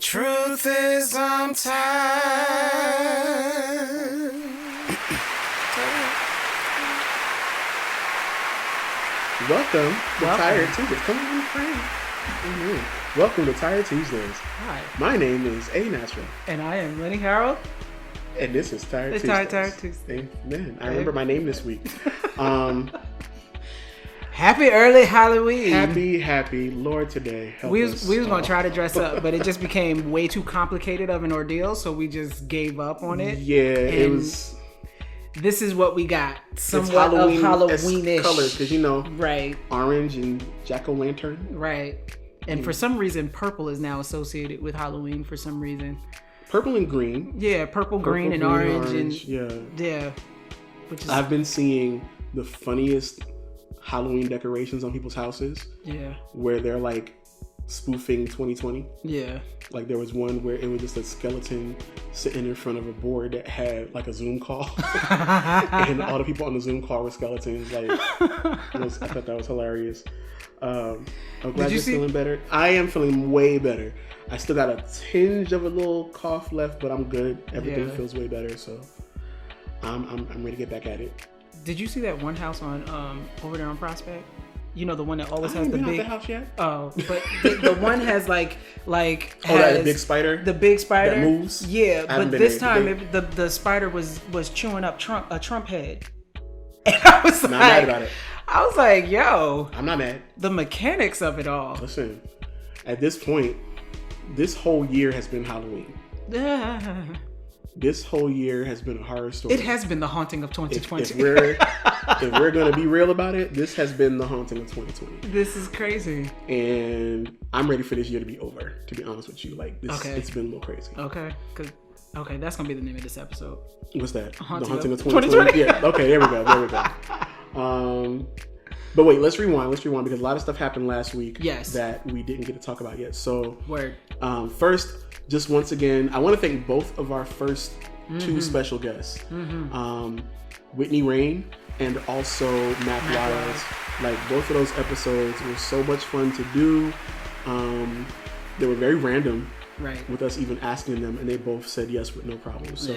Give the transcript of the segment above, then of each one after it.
Truth is, I'm tired. Welcome to Tired Tuesdays. Come on, friend. Welcome to Tired Tuesdays. Hi. My name is A-nat. And I am Lenny Harold. And this is Tired Tuesdays. Tired Tuesdays. Amen. I remember my name this week. Happy early Halloween. Happy Lord today. We was going to try to dress up, but it just became way too complicated of an ordeal, so we just gave up on it. Yeah, it was. This is what we got. Somewhat of Halloweenish colors, because right, orange and jack-o'-lantern. Right. And for some reason, purple is now associated with Halloween for some reason. Purple and green. Yeah, purple, green, and orange. Yeah. Which is, I've been seeing the funniest Halloween decorations on people's houses. Yeah. Where they're like spoofing 2020. Yeah. Like there was one where it was just a skeleton sitting in front of a board that had like a Zoom call. And all the people on the Zoom call were skeletons. Like I thought that was hilarious. I'm glad you're feeling better. I am feeling way better. I still got a tinge of a little cough left, but I'm good. Everything feels way better, so I'm ready to get back at it. Did you see that one house on over there on Prospect? You know, the one that always has the big the house yet. Oh, but the one has like that big spider. The big spider that moves. Yeah, but this time the spider was chewing up a Trump head, and I was not mad about it. I was like, yo, I'm not mad. The mechanics of it all. Listen, at this point, this whole year has been Halloween. This whole year has been a horror story. It has been the haunting of 2020. If we're going to be real about it, this has been the haunting of 2020. This is crazy. And I'm ready for this year to be over, to be honest with you. Like, it's been a little crazy. Okay, that's going to be the name of this episode. What's that? The haunting of 2020? Yeah, okay, there we go. But wait, let's rewind because a lot of stuff happened last week that we didn't get to talk about yet. So, first, just once again, I want to thank both of our first two special guests, Whitney Rain and also Matt Wiles. Like, both of those episodes were so much fun to do. They were very random, right? With us even asking them, and they both said yes with no problem. So,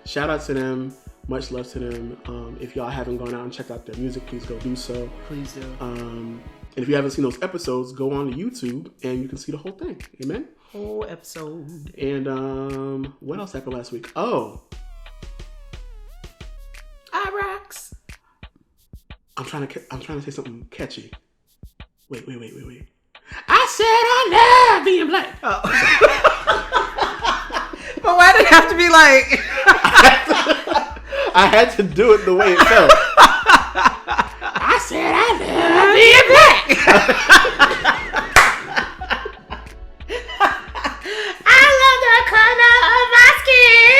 shout out to them. Much love to them. If y'all haven't gone out and checked out their music, please go do so. Please do. And if you haven't seen those episodes, go on to YouTube and you can see the whole thing. Amen? Whole episode. And what else happened last week? Oh. Rocks. I'm trying to say something catchy. Wait. I said I love being black. Oh. But why did it have to be like... I had to do it the way it felt. I said I love being black. I love the color of my skin.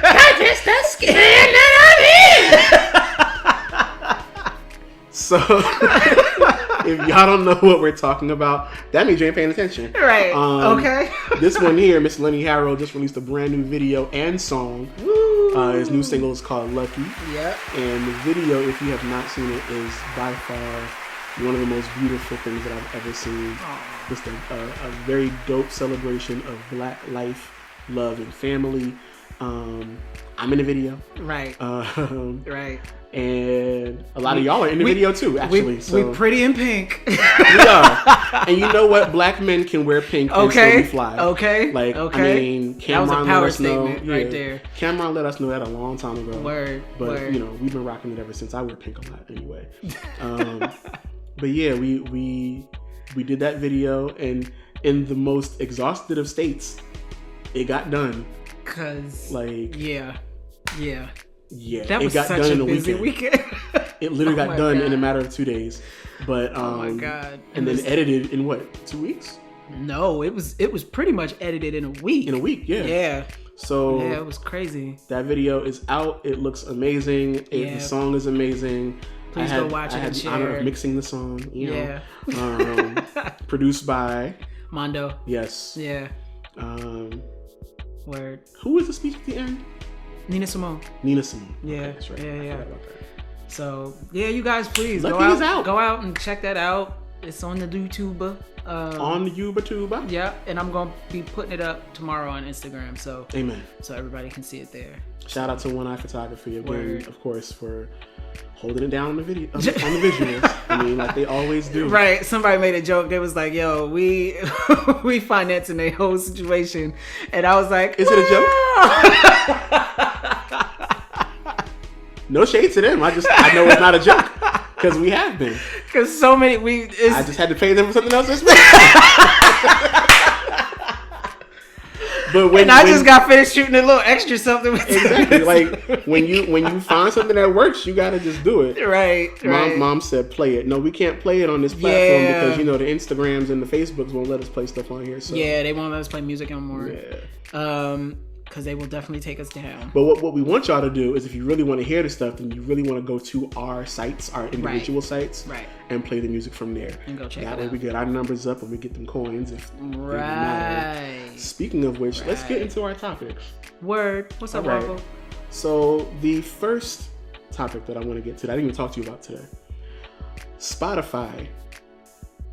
Not just the skin that I'm in. So, if y'all don't know what we're talking about, that means you ain't paying attention. Right. Okay. This one here, Miss Lenny Harold just released a brand new video and song. His new single is called Lucky. Yep. And the video, if you have not seen it, is by far one of the most beautiful things that I've ever seen. Aww. Just a very dope celebration of Black life, love, and family. I'm in the video. Right. Right. And a lot of y'all are in the video too, actually. We're pretty in pink. We are. And you know what? Black men can wear pink and still be fly. Okay. Like, I mean, Cameron that was a power statement right there. Cameron let us know that a long time ago. Word. But, we've been rocking it ever since. I wear pink a lot anyway. But yeah, we did that video, and in the most exhausted of states, it got done. Yeah, that was got such done a in a busy weekend. It literally got done in a matter of 2 days. But oh my God. And then edited in what, 2 weeks? No, it was pretty much edited in a week. Yeah. Yeah. So yeah, it was crazy. That video is out. It looks amazing. The song is amazing. Please go watch it and share. I had the honor of mixing the song. You know. Produced by Mondo. Yes. Yeah. Word. Who was the speech at the end? Nina Simone. Yeah. Okay, that's right. Yeah. So yeah, you guys, please Lucky go is out. Go out and check that out. It's on the YouTuber. On the YouTuber. Yeah, and I'm gonna be putting it up tomorrow on Instagram. So Amen. So everybody can see it there. Shout out to One Eye Photography again, Word. of course, for holding it down on the video, on the visuals. I mean, like they always do. Right. Somebody made a joke. They was like, "Yo, we we financing a whole situation," and I was like, "Is it a joke?" No shade to them. I know it's not a joke because we have been. Because so many I just had to pay them for something else this week. But when I just got finished shooting a little extra something with exactly like when you find something that works, you gotta just do it. Right. Mom said play it. No, we can't play it on this platform because the Instagrams and the Facebooks won't let us play stuff on here. So yeah, they won't let us play music anymore. Yeah. Because they will definitely take us down. But what we want y'all to do is if you really want to hear the stuff, then you really want to go to our sites, our individual sites, and play the music from there. And go check it out. That way we get our numbers up and we get them coins. Right. Speaking of which, let's get into our topics. Word. What's up, Marvel? So the first topic that I want to get to, that I didn't even talk to you about today. Spotify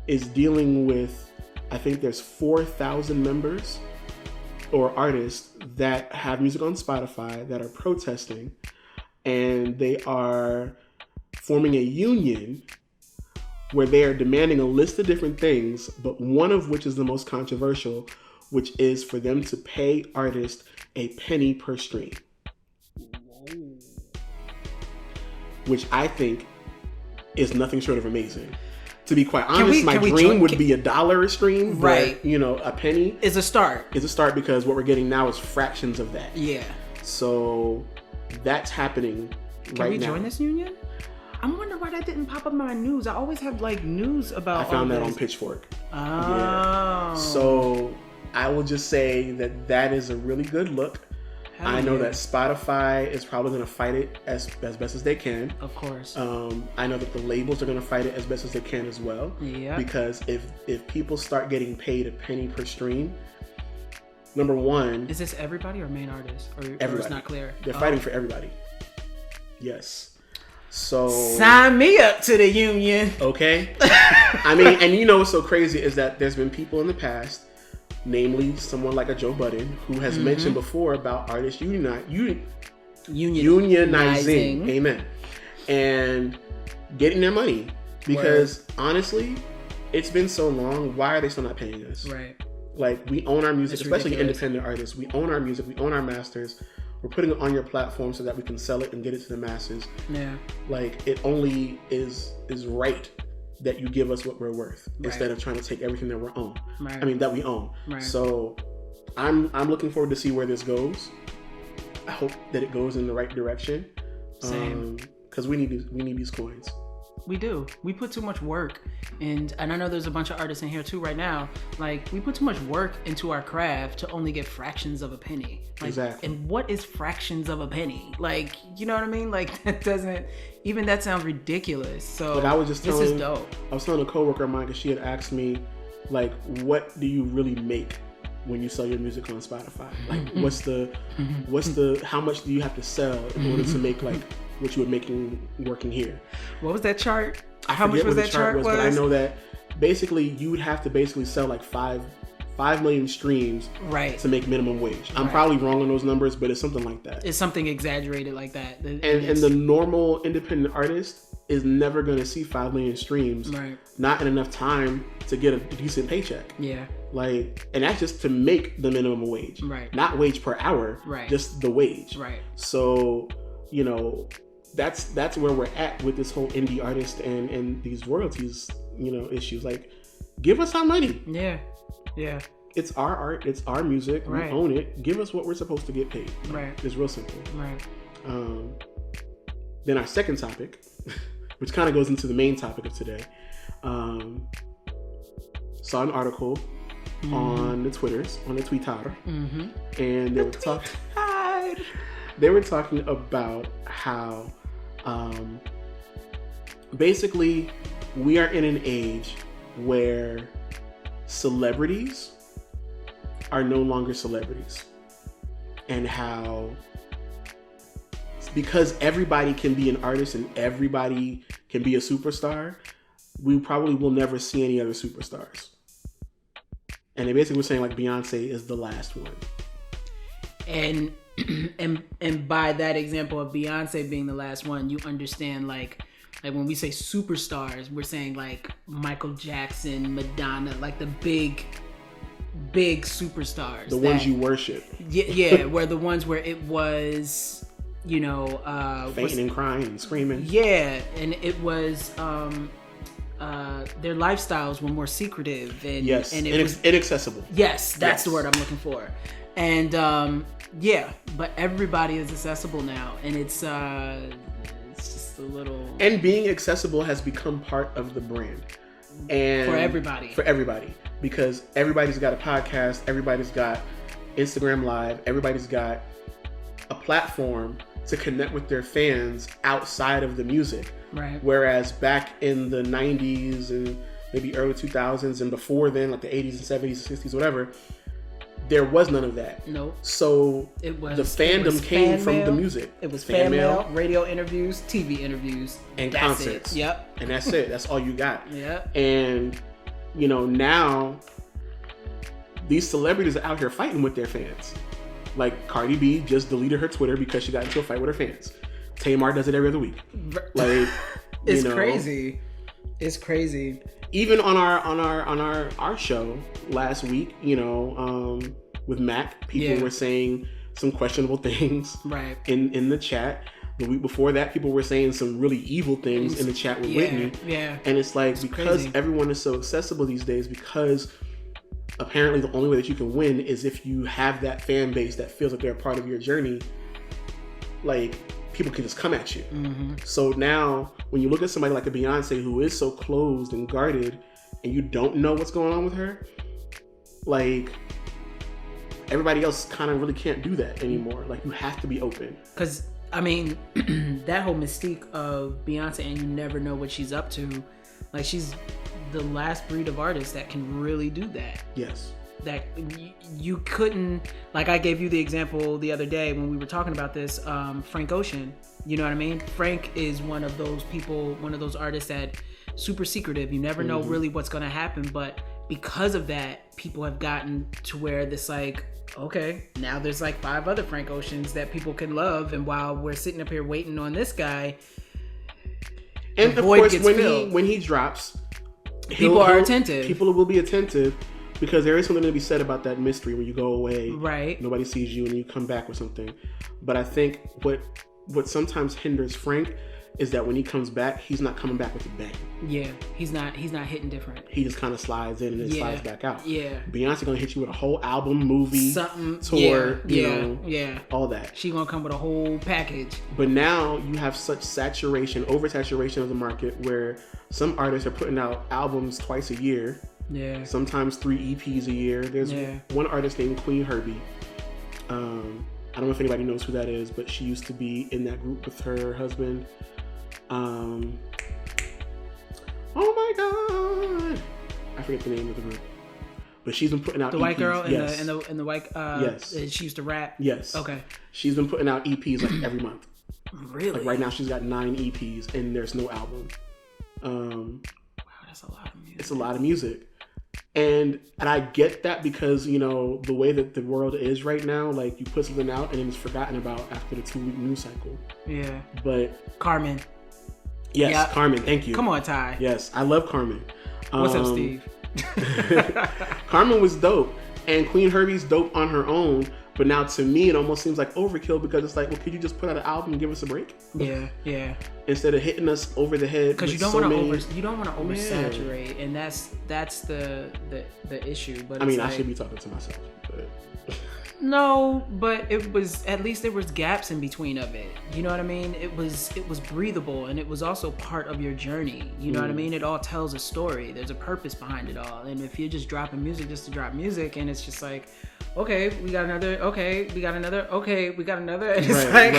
is dealing with, I think there's 4,000 members or artists that have music on Spotify that are protesting, and they are forming a union where they are demanding a list of different things, but one of which is the most controversial, which is for them to pay artists a penny per stream. Which I think is nothing short of amazing. To be quite honest, my dream would be $1 a stream, right? But, a penny is a start. Is a start because what we're getting now is fractions of that. Yeah. So that's happening right now. Can we join this union? I'm wondering why that didn't pop up in my news. I always have news about. I found that on Pitchfork. Oh. Yeah. So I will just say that is a really good look. I know that Spotify is probably going to fight it as best as they can. Of course. I know that the labels are going to fight it as best as they can as well. Yeah. Because if people start getting paid a penny per stream, number one... Is this everybody or main artists? Or it's not clear? They're fighting for everybody. Yes. So... Sign me up to the union. Okay. I mean, and what's so crazy is that there's been people in the past, namely someone like a Joe Budden, who has mentioned before about artists unionizing. Amen. And getting their money. Because honestly, it's been so long. Why are they still not paying us? Right. Like, we own our music, especially ridiculous. Independent artists. We own our music. We own our masters. We're putting it on your platform so that we can sell it and get it to the masses. Yeah. Like, it only is right that you give us what we're worth instead of trying to take everything that we own. Right. I mean, that we own. Right. So I'm looking forward to see where this goes. I hope that it goes in the right direction. Same. Because we need these coins. We do. We put too much work, and I know there's a bunch of artists in here too right now. Like, we put too much work into our craft to only get fractions of a penny. Like, exactly. And what is fractions of a penny? Like, you know what I mean? Like, that sounds ridiculous. So like, I was just this is dope. I was telling a coworker of mine because she had asked me, like, what do you really make when you sell your music on Spotify? Like, what's the how much do you have to sell in order to make like what you were making working here? What was that chart? How much was that chart? But I know that basically you would have to sell like 5 million streams to make minimum wage. I'm probably wrong on those numbers, but it's something like that. It's something exaggerated like that. And the normal independent artist is never going to see 5 million streams, not in enough time to get a decent paycheck. Yeah. Like, and that's just to make the minimum wage, not wage per hour, just the wage. Right. So, that's where we're at with this whole indie artist and these royalties, issues. Like, give us our money. Yeah. Yeah. It's our art. It's our music. We own it. Give us what we're supposed to get paid. Right. It's real simple. Right. Then our second topic, which kind of goes into the main topic of today, saw an article on the Twitters, on the Twitter, and they were talking about how basically we are in an age where celebrities are no longer celebrities, and how because everybody can be an artist and everybody can be a superstar, we probably will never see any other superstars. And they basically were saying like Beyonce is the last one. And by that example of Beyonce being the last one, you understand like when we say superstars, we're saying like Michael Jackson, Madonna, like the big superstars. The ones you worship. Yeah, where the ones where it was, you know, fainting and crying and screaming. Yeah, and it was their lifestyles were more secretive and yes, and it was inaccessible. Yes, that's the word I'm looking for. And yeah, but everybody is accessible now, and it's just a little. And being accessible has become part of the brand, and for everybody, because everybody's got a podcast, everybody's got Instagram Live, everybody's got a platform to connect with their fans outside of the music. Right. Whereas back in the 90s and maybe early 2000s and before then, like the 80s and 70s and 60s, whatever, there was none of that. Nope. So the fandom came from the music. It was fan mail, radio interviews, TV interviews, and concerts. Yep. And that's it. That's all you got. Yep. And, you know, now these celebrities are out here fighting with their fans. Like Cardi B just deleted her Twitter because she got into a fight with her fans. Tamar does it every other week. Like, it's crazy. It's crazy. Even on our show last week, you know, with Mac, people were saying some questionable things right in the chat. The week before that, people were saying some really evil things in the chat with Whitney. Yeah. And it's like, it's because crazy. Everyone is so accessible these days, because apparently the only way that you can win is if you have that fan base that feels like they're a part of your journey. Like, people can just come at you. Mm-hmm. So now, when you look at somebody like a Beyonce who is so closed and guarded, and you don't know what's going on with her, like, everybody else kind of really can't do that anymore. Like, you have to be open. Because, I mean, that whole mystique of Beyonce and you never know what she's up to, like, she's the last breed of artists that can really do that. Yes. That you couldn't, like I gave you the example the other day when we were talking about this, Frank Ocean, you know what I mean? Frank is one of those people, one of those artists that super secretive. You never know really what's going to happen, but because of that, people have gotten to where this like, okay, now there's like 5 other Frank Oceans that people can love, and while we're sitting up here waiting on this guy, and of course when he drops, people are attentive. People will be attentive. Because there is something to be said about that mystery when you go away, right? Nobody sees you, and you come back with something. But I think what sometimes hinders Frank is that when he comes back, he's not coming back with a bang. Yeah, he's not hitting different. He just kind of slides in and then slides back out. Yeah, Beyonce gonna hit you with a whole album, movie, something, tour, you know, all that. She gonna come with a whole package. But now you have such oversaturation of the market where some artists are putting out albums twice a year. Yeah. Sometimes 3 EPs a year. There's one artist named Queen Herbie. I don't know if anybody knows who that is, but she used to be in that group with her husband. Oh my god, I forget the name of the group. But she's been putting out the EPs. White girl yes. and the white yes. She used to rap. Yes. Okay. She's been putting out EPs like every month. Really? Like right now she's got 9 EPs and there's no album. Wow, that's a lot of music. It's a lot of music. And I get that because, you know, the way that the world is right now, like you put something out and then it's forgotten about after the 2-week news cycle. Yeah. But Carmen. Yes, yep. Carmen, thank you. Come on, Ty. Yes, I love Carmen. What's up, Steve? Carmen was dope. And Queen Herbie's dope on her own. But now to me, it almost seems like overkill because it's like, well, could you just put out an album and give us a break? Yeah. Instead of hitting us over the head. Because you don't want to oversaturate, and that's the issue. But I mean, like, I should be talking to myself. But no, but it was at least there was gaps in between of it. You know what I mean? It was breathable, and it was also part of your journey. You know what I mean? It all tells a story. There's a purpose behind it all. And if you're just dropping music just to drop music, and it's just like, okay, we got another. Okay, we got another. Okay, we got another. And it's right.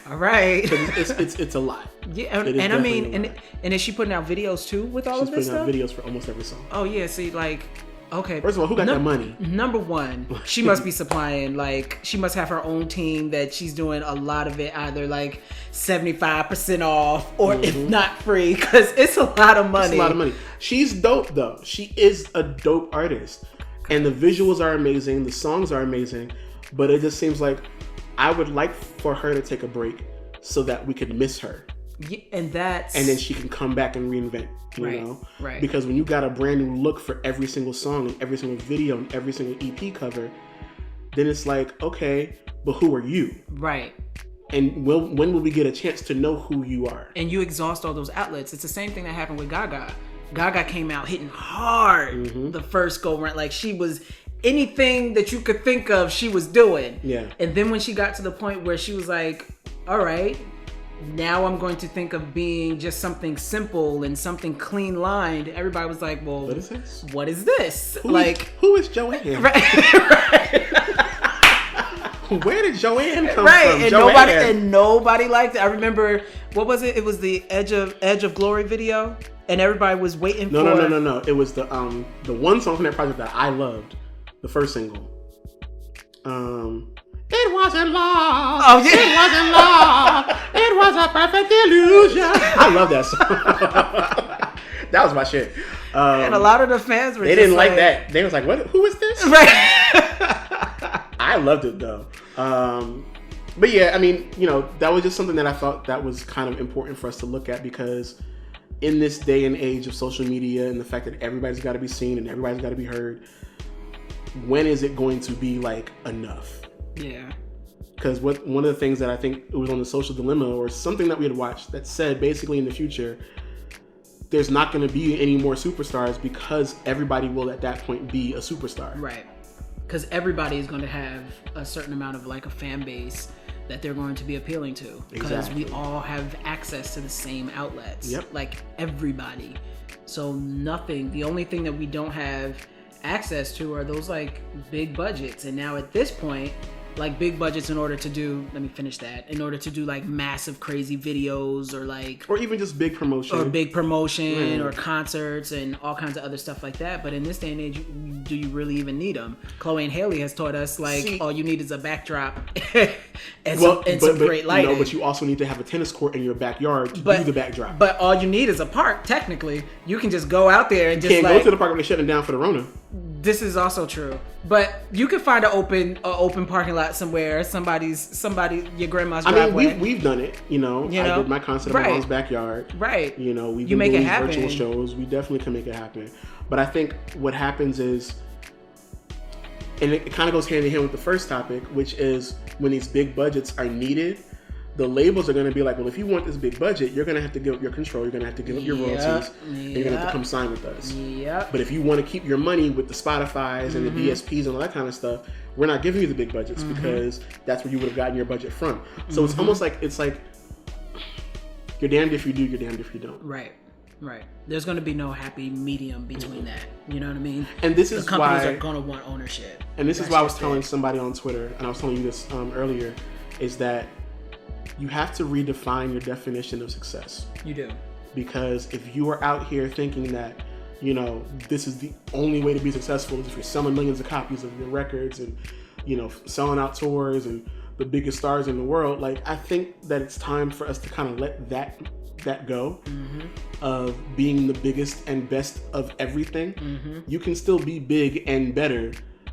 All right. It's a lot. Yeah, and I mean, and is she putting out videos too with all of this stuff? She's putting out videos for almost every song. Oh yeah, see, like, Okay. First of all, who got that money? Number one, she must be supplying, like, she must have her own team that she's doing a lot of it either like 75% off or if not free, because it's a lot of money. It's a lot of money. She's dope though. She is a dope artist. And the visuals are amazing. The songs are amazing. But it just seems like I would like for her to take a break so that we could miss her. Yeah, and then she can come back and reinvent, you know? Right. Because when you got a brand new look for every single song and every single video and every single EP cover, then it's like, okay, but who are you? Right. And when will we get a chance to know who you are? And you exhaust all those outlets. It's the same thing that happened with Gaga. Gaga came out hitting hard the first go round. Like, she was anything that you could think of, she was doing. Yeah. And then when she got to the point where she was like, all right, now I'm going to think of being just something simple and something clean lined. Everybody was like, well, what is this? What is this? Who is Joanne? Right. Where did Joanne come from? And nobody liked it. I remember, what was it? It was the Edge of Glory video, and everybody was waiting for. No. It was the one song from that project that I loved, the first single. It wasn't love. Oh yeah. It wasn't love. It was a perfect illusion. I love that song. That was my shit. And a lot of the fans were. They didn't like that. They was like, "What? Who is this?" Right. I loved it though. But yeah, I mean, you know, that was just something that I thought that was kind of important for us to look at, because in this day and age of social media and the fact that everybody's got to be seen and everybody's got to be heard, when is it going to be like enough? Yeah. Because one of the things that I think it was on the Social Dilemma or something that we had watched that said basically in the future, there's not going to be any more superstars because everybody will at that point be a superstar. Right. Because everybody is going to have a certain amount of like a fan base that they're going to be appealing to. Because we all have access to the same outlets. Yep. Like everybody. So the only thing that we don't have access to are those like big budgets. And now at this point, like big budgets in order to do like massive crazy videos or even just big promotion or concerts and all kinds of other stuff like that. But in this day and age, do you really even need them? Chloe and Haley has taught us all you need is a backdrop and some great lighting. But you also need to have a tennis court in your backyard to do the backdrop. But all you need is a park. Technically, you can just go out there and can't go to the park when they're shutting down for the Rona. This is also true, but you can find an open parking lot somewhere. Your grandma's driveway. I mean, we've done it. You know, I did my concert in my mom's backyard. Right. You know, we've been doing virtual shows. We definitely can make it happen. But I think what happens is, and it kind of goes hand in hand with the first topic, which is when these big budgets are needed, the labels are going to be like, well, if you want this big budget, you're going to have to give up your control. You're going to have to give up your royalties. And you're going to have to come sign with us. Yep. But if you want to keep your money with the Spotifys and the DSPs and all that kind of stuff, we're not giving you the big budgets because that's where you would have gotten your budget from. So it's almost like, you're damned if you do, you're damned if you don't. Right. There's going to be no happy medium between that. You know what I mean? And this is why the companies are going to want ownership. And this is why I was telling somebody on Twitter, and I was telling you this earlier, is that you have to redefine your definition of success. You do. Because if you are out here thinking that, you know, this is the only way to be successful, if you're selling millions of copies of your records and, you know, selling out tours and the biggest stars in the world, like, I think that it's time for us to kind of let that go of being the biggest and best of everything. You can still be big and better,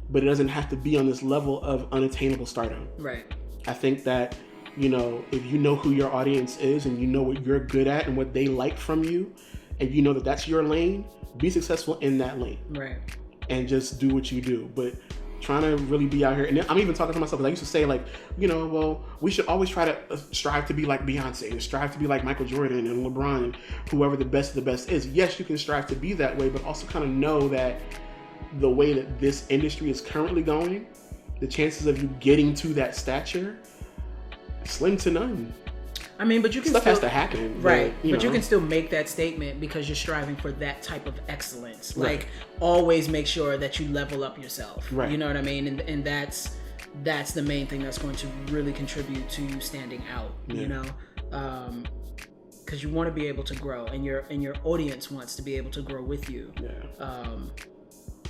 but it doesn't have to be on this level of unattainable stardom. Right. I think that, you know, if you know who your audience is and you know what you're good at and what they like from you, and you know that that's your lane, be successful in that lane. Right. And just do what you do. But trying to really be out here, and I'm even talking to myself, because I used to say, like, you know, well, we should always try to strive to be like Beyonce and strive to be like Michael Jordan and LeBron and whoever the best of the best is. Yes, you can strive to be that way, but also kind of know that the way that this industry is currently going, the chances of you getting to that stature, slim to none. I mean, but you can stuff has to happen, right? But you can still make that statement because you're striving for that type of excellence. Right. Like, always make sure that you level up yourself. Right. You know what I mean? And that's the main thing that's going to really contribute to you standing out. Yeah. You know, because you want to be able to grow, and your audience wants to be able to grow with you. Yeah.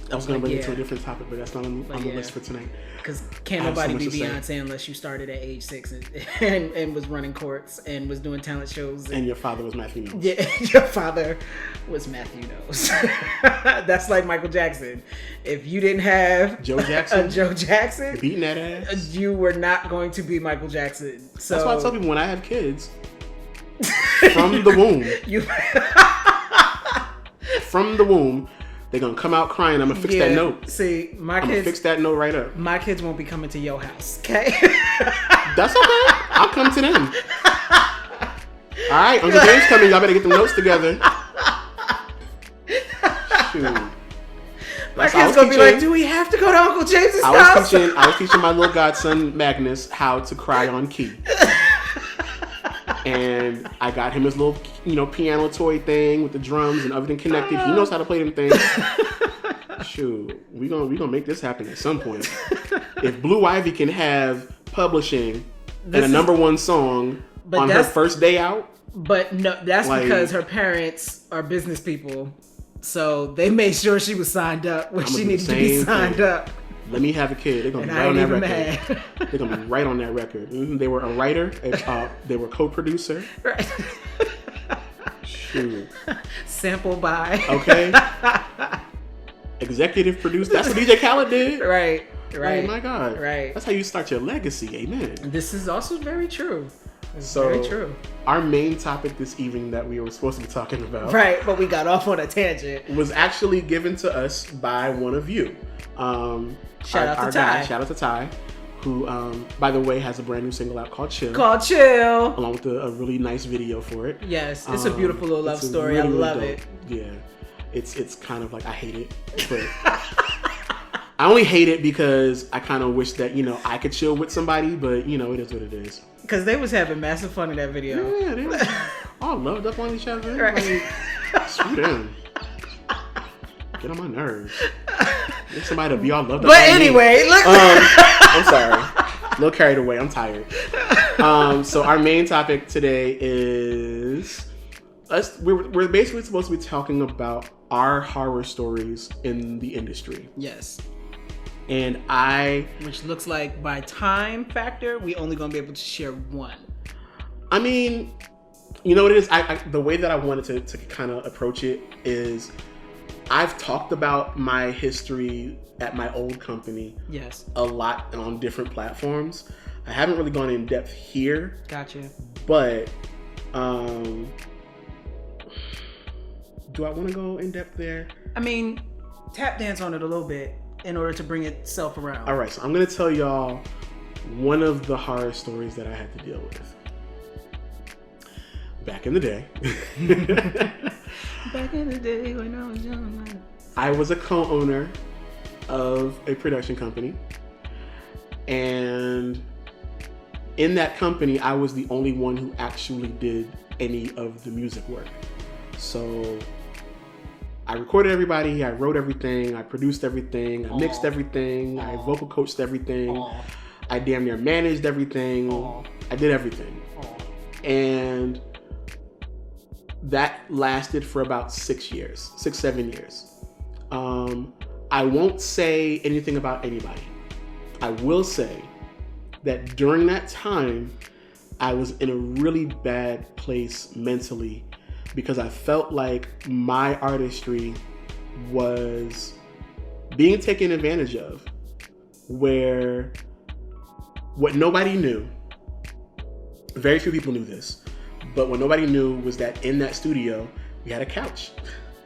I was going to bring it to a Yeah. different topic, but that's not on the yeah. list for tonight. Because can't I have so nobody much be to say. Beyonce unless you started at age 6 and was running courts and was doing talent shows. And your father was Matthew Knowles. Yeah, your father was Matthew Knowles. That's like Michael Jackson. If you didn't have Joe Jackson? Joe Jackson, Beating that ass. you were not going to be Michael Jackson. So That's why I tell people when I have kids, from the womb, you from the womb, they're going to come out crying. I'm going to fix that note. See, my I'm going to fix kids, that note right up. my kids won't be coming to your house, okay? That's okay. I'll come to them. All right, Uncle James coming. Y'all better get the notes together. Shoot. My kids gonna be like, do we have to go to Uncle James's house? I was teaching my little godson Magnus how to cry on key. And I got him his little, piano toy thing with the drums and everything connected. He knows how to play them things. Shoot, we gonna make this happen at some point. If Blue Ivy can have publishing and a #1 song on her first day out, but no, that's like, because her parents are business people, so they made sure she was signed up when she needed to be signed up. Let me have a kid. They're gonna be right on that record. They're gonna be right on that record. They were a writer. They were co-producer. Right. Shoot. Sample by. Okay. Executive produced. That's what DJ Khaled did. Right. Oh my God. Right. That's how you start your legacy. Amen. This is also very true. So, very true. Our main topic this evening that we were supposed to be talking about, right, but we got off on a tangent, was actually given to us by one of you. Shout out to Ty, who, by the way, has a brand new single out called Chill. Chill. Along with a really nice video for it. Yes, it's a beautiful little love story. Really, I love really it. Yeah, it's kind of like, I hate it, but I only hate it because I kind of wish that I could chill with somebody, but it is what it is. Because they was having massive fun in that video. Yeah, they were all loved up on each other. Right. Like, screw them. Get on my nerves. Get somebody to be all loved up. But anyway, look. I'm sorry. A little carried away. I'm tired. So our main topic today is we're basically supposed to be talking about our horror stories in the industry. Yes. And which looks like by time factor, we only gonna be able to share one. I mean, you know what it is? The way that I wanted to kind of approach it is, I've talked about my history at my old company. Yes. A lot and on different platforms. I haven't really gone in depth here. Gotcha. But do I want to go in depth there? I mean, tap dance on it a little bit in order to bring itself around. All right, so I'm going to tell y'all one of the horror stories that I had to deal with. Back in the day. Back in the day when I was young. I was a co-owner of a production company. And in that company, I was the only one who actually did any of the music work. So I recorded everybody, I wrote everything, I produced everything, I mixed everything, I vocal coached everything, I damn near managed everything, I did everything. And that lasted for about 7 years. I won't say anything about anybody. I will say that during that time, I was in a really bad place mentally because I felt like my artistry was being taken advantage of, where what nobody knew, very few people knew this, but what nobody knew was that in that studio, we had a couch.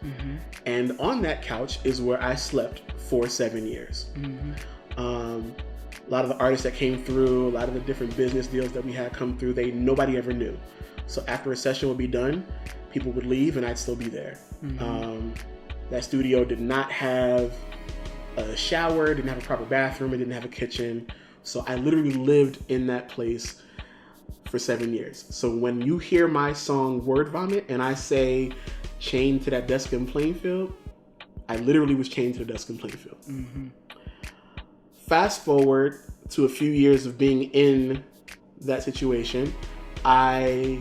Mm-hmm. And on that couch is where I slept for 7 years. Mm-hmm. A lot of the artists that came through, a lot of the different business deals that we had come through, nobody ever knew. So after a session would be done, people would leave and I'd still be there. Mm-hmm. That studio did not have a shower, didn't have a proper bathroom, it didn't have a kitchen. So I literally lived in that place for 7 years. So when you hear my song Word Vomit and I say chained to that desk in Plainfield, I literally was chained to the desk in Plainfield. Mm-hmm. Fast forward to a few years of being in that situation, I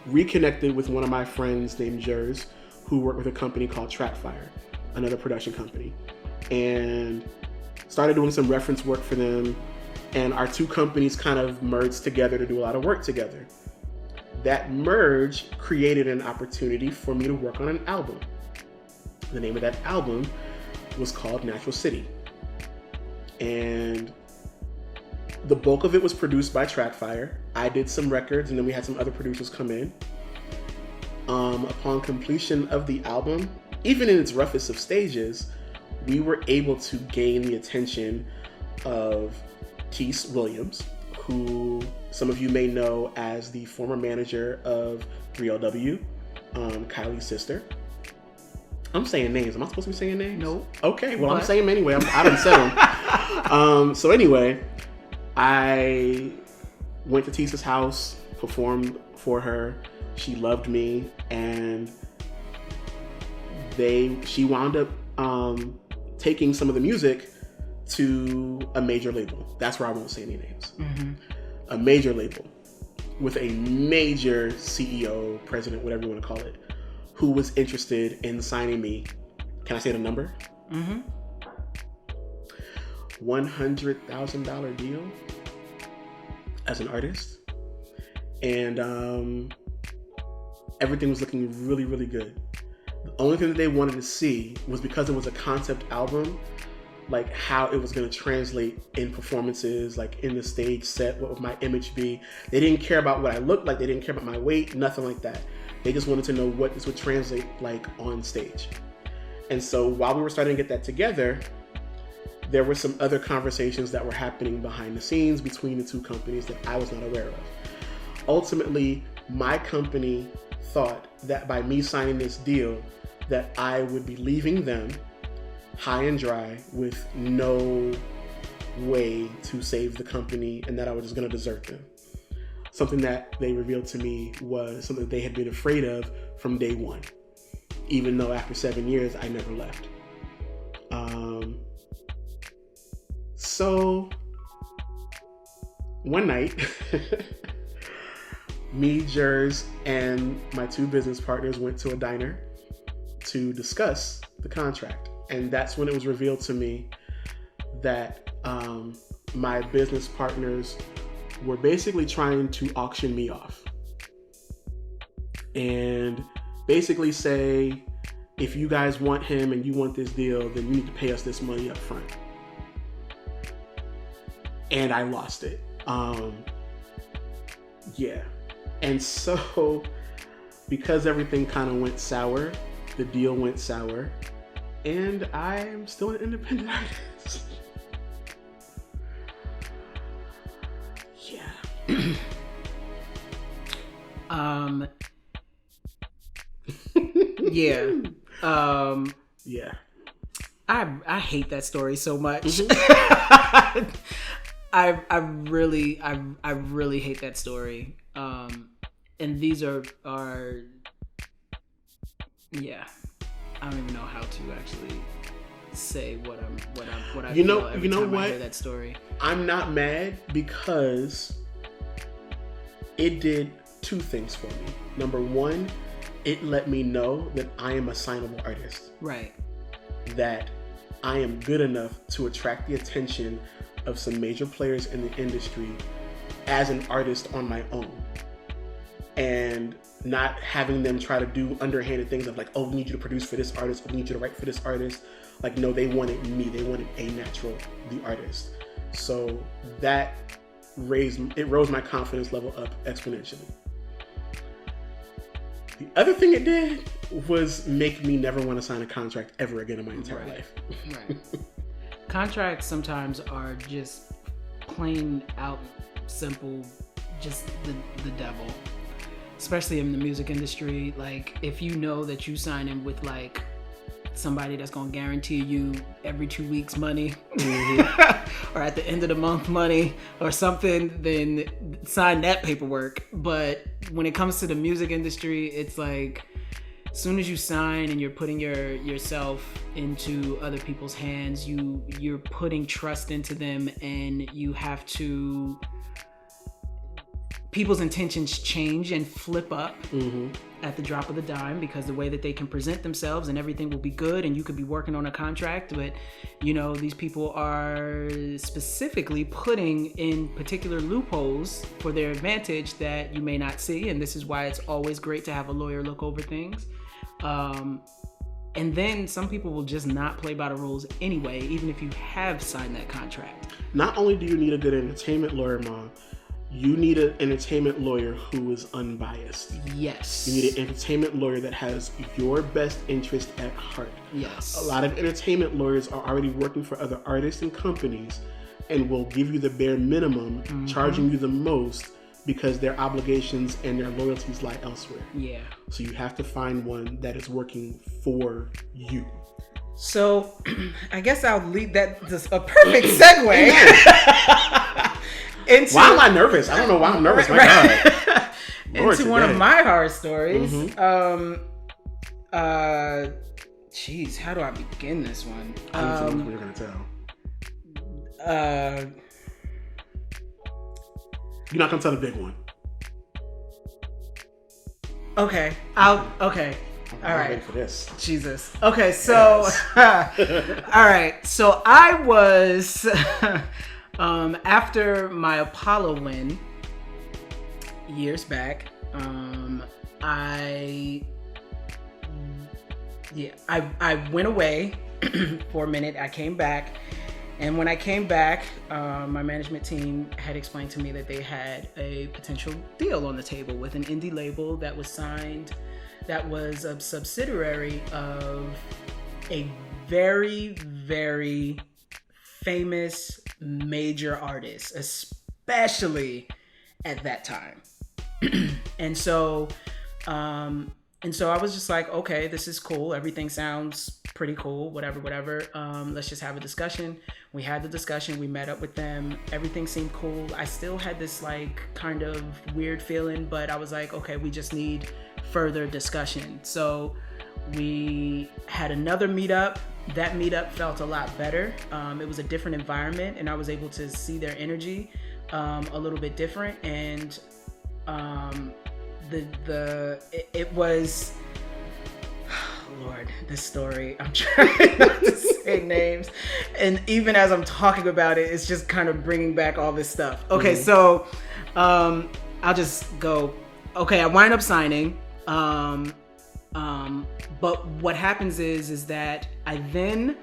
reconnected with one of my friends named Jers, who worked with a company called Trackfire, another production company. and started doing some reference work for them. And our two companies kind of merged together to do a lot of work together. That merge created an opportunity for me to work on an album. The name of that album was called Natural City. And the bulk of it was produced by Trackfire. I did some records, and then we had some other producers come in. Upon completion of the album, even in its roughest of stages, we were able to gain the attention of Keith Williams, who some of you may know as the former manager of 3LW, Kylie's sister. I'm saying names. Am I supposed to be saying names? No. Okay, well, I'm saying them anyway. I done said them. So anyway, I went to Tisa's house, performed for her. She loved me, and she wound up taking some of the music to a major label. That's where I won't say any names. Mm-hmm. A major label with a major CEO, president, whatever you want to call it, who was interested in signing me. Can I say the number? Mm-hmm. $100,000 deal as an artist. And everything was looking really, really good. The only thing that they wanted to see was, because it was a concept album, like how it was going to translate in performances, like in the stage set, what would my image be. They didn't care about what I looked like. They didn't care about my weight, nothing like that. They just wanted to know what this would translate like on stage. And so while we were starting to get that together, there were some other conversations that were happening behind the scenes between the two companies that I was not aware of. Ultimately, my company thought that by me signing this deal, that I would be leaving them high and dry with no way to save the company, and that I was just going to desert them. Something that they revealed to me was something they had been afraid of from day one, even though after 7 years, I never left. So one night, me, Jers, and my two business partners went to a diner to discuss the contract. And that's when it was revealed to me that my business partners were basically trying to auction me off. And basically say, if you guys want him and you want this deal, then you need to pay us this money up front. And I lost it. Yeah. And so, because everything kind of went sour, the deal went sour, and I'm still an independent artist. Yeah. Yeah. Yeah. I hate that story so much. Mm-hmm. I really hate that story. And these are yeah. I don't even know how to actually say what I you feel know every you know time what I hear that story. I'm not mad, because it did two things for me. Number one, it let me know that I am a signable artist. Right. That I am good enough to attract the attention of some major players in the industry as an artist on my own. And not having them try to do underhanded things of like, oh, we need you to produce for this artist, we need you to write for this artist. Like, no, they wanted me. They wanted A-Natural, the artist. So that rose my confidence level up exponentially. The other thing it did was make me never want to sign a contract ever again in my entire life. Right. Contracts sometimes are just plain out simple, just the devil. Especially in the music industry. Like, if you know that you sign in with like somebody that's gonna guarantee you every 2 weeks money, mm-hmm. or at the end of the month money or something, then sign that paperwork. But when it comes to the music industry, it's like, as soon as you sign and you're putting yourself into other people's hands, you're putting trust into them, and you have to people's intentions change and flip up at the drop of the dime, because the way that they can present themselves and everything will be good, and you could be working on a contract, but you know, these people are specifically putting in particular loopholes for their advantage that you may not see, and this is why it's always great to have a lawyer look over things. And then some people will just not play by the rules anyway, even if you have signed that contract. Not only do you need a good entertainment lawyer, Mom, you need an entertainment lawyer who is unbiased. Yes. You need an entertainment lawyer that has your best interest at heart. Yes. A lot of entertainment lawyers are already working for other artists and companies and will give you the bare minimum, charging you the most because their obligations and their loyalties lie elsewhere. Yeah. So you have to find one that is working for you. So I guess I'll lead that, just a perfect segue. Into, why am I nervous? I don't know why I'm nervous. My God. Into one of my horror stories. Jeez, how do I begin this one? I need to know what you're going to tell. You're not going to tell the big one. Okay. Okay. All right. Ready for this. Jesus. Okay, so all right. So I was after my Apollo win years back, I went away for a minute. I came back, and when I came back, my management team had explained to me that they had a potential deal on the table with an indie label that was signed, that was a subsidiary of a very, very famous major artist, especially at that time. And so I was just like, okay, this is cool. Everything sounds pretty cool, whatever. Let's just have a discussion. We had the discussion. We met up with them. Everything seemed cool. I still had this like kind of weird feeling, but I was like, okay, we just need further discussion. So we had another meetup. That meetup felt a lot better. It was a different environment, and I was able to see their energy a little bit different. And it was, Lord, this story, I'm trying not to say names, and even as I'm talking about it, it's just kind of bringing back all this stuff. Okay, so I'll just go. Okay, I wind up signing, but what happens is that I then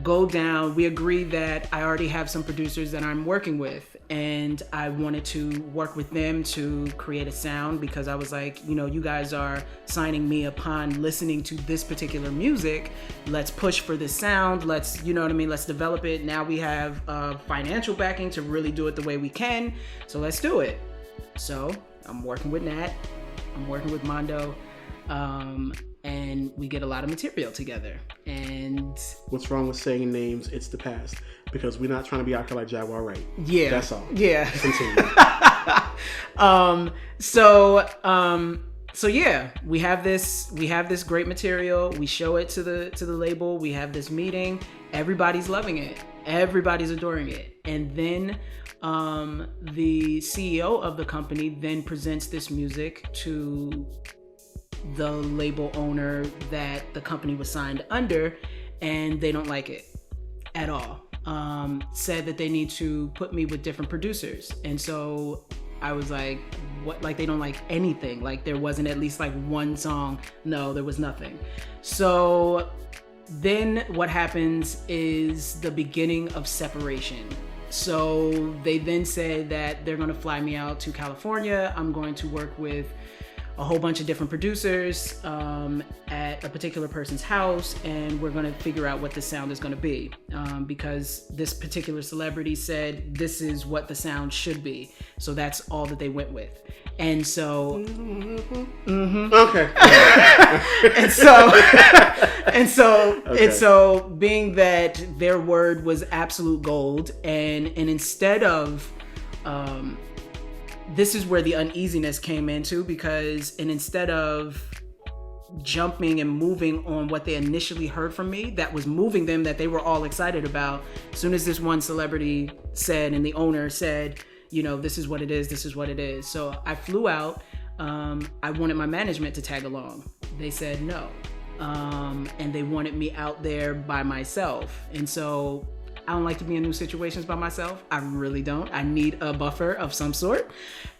go down. We agree that I already have some producers that I'm working with, and I wanted to work with them to create a sound, because I was like, you know, you guys are signing me upon listening to this particular music. Let's push for this sound. Let's, you know what I mean? Let's develop it. Now we have financial backing to really do it the way we can. So let's do it. So I'm working with Nat. I'm working with Mondo. And we get a lot of material together. And what's wrong with saying names? It's the past, because we're not trying to be out here like Jaguar, right? Yeah, that's all. Yeah. Continue. So yeah, we have this great material. We show it to the label. We have this meeting. Everybody's loving it. Everybody's adoring it. And then the CEO of the company then presents this music to the label owner that the company was signed under, and they don't like it at all. Said that they need to put me with different producers. And so I was like, what? Like, they don't like anything? Like, there wasn't at least like one song? No, there was nothing. So then what happens is the beginning of separation. So they then said that they're going to fly me out to California. I'm going to work with a whole bunch of different producers at a particular person's house, and we're going to figure out what the sound is going to be, because this particular celebrity said this is what the sound should be. So that's all that they went with. And so okay. and so being that their word was absolute gold, and instead of this is where the uneasiness came into, because instead of jumping and moving on what they initially heard from me, that was moving them, that they were all excited about, as soon as this one celebrity said, and the owner said, this is what it is. This is what it is. So I flew out. I wanted my management to tag along. They said no. And they wanted me out there by myself. And so I don't like to be in new situations by myself. I really don't. I need a buffer of some sort.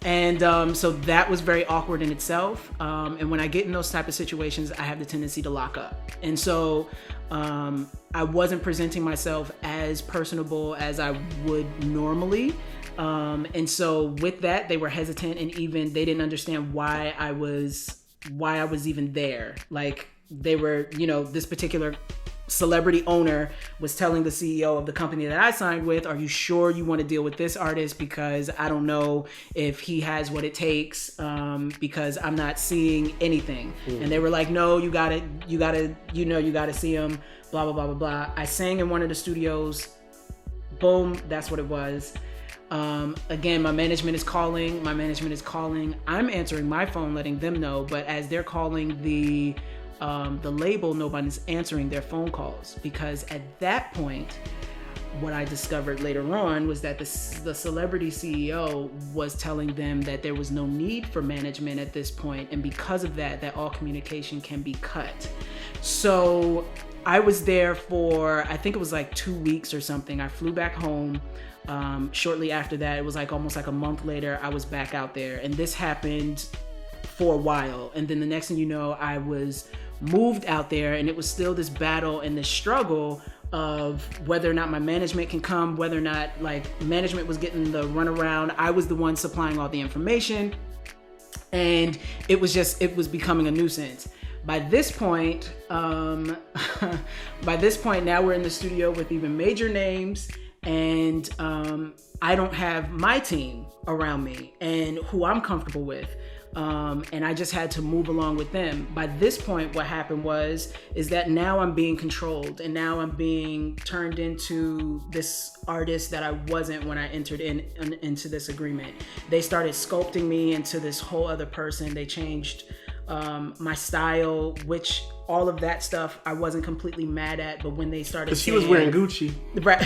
And so that was very awkward in itself. And when I get in those type of situations, I have the tendency to lock up. And so I wasn't presenting myself as personable as I would normally. And so with that, they were hesitant, and even they didn't understand why I was even there. Like, they were, this particular celebrity owner was telling the CEO of the company that I signed with, are you sure you want to deal with this artist? Because I don't know if he has what it takes, because I'm not seeing anything. And they were like, no, you gotta see him, blah, blah, blah, blah, blah. I sang in one of the studios. Boom. That's what it was. Again, my management is calling. I'm answering my phone, letting them know. But as they're calling the label, nobody's answering their phone calls, because at that point, what I discovered later on was that the celebrity CEO was telling them that there was no need for management at this point, and because of that all communication can be cut. So I was there for, I think it was like 2 weeks or something. I flew back home. Shortly after that, it was like almost like a month later, I was back out there, and this happened for a while. And then the next thing you know, I was moved out there, and it was still this battle and this struggle of whether or not my management can come, whether or not like management was getting the runaround. I was the one supplying all the information, and it was becoming a nuisance. By this point, now we're in the studio with even major names, and I don't have my team around me and who I'm comfortable with. And I just had to move along with them. By this point, what happened is that now I'm being controlled, and now I'm being turned into this artist that I wasn't when I entered into this agreement. They started sculpting me into this whole other person. They changed my style, which all of that stuff I wasn't completely mad at, but when they started, because she was wearing Gucci, right?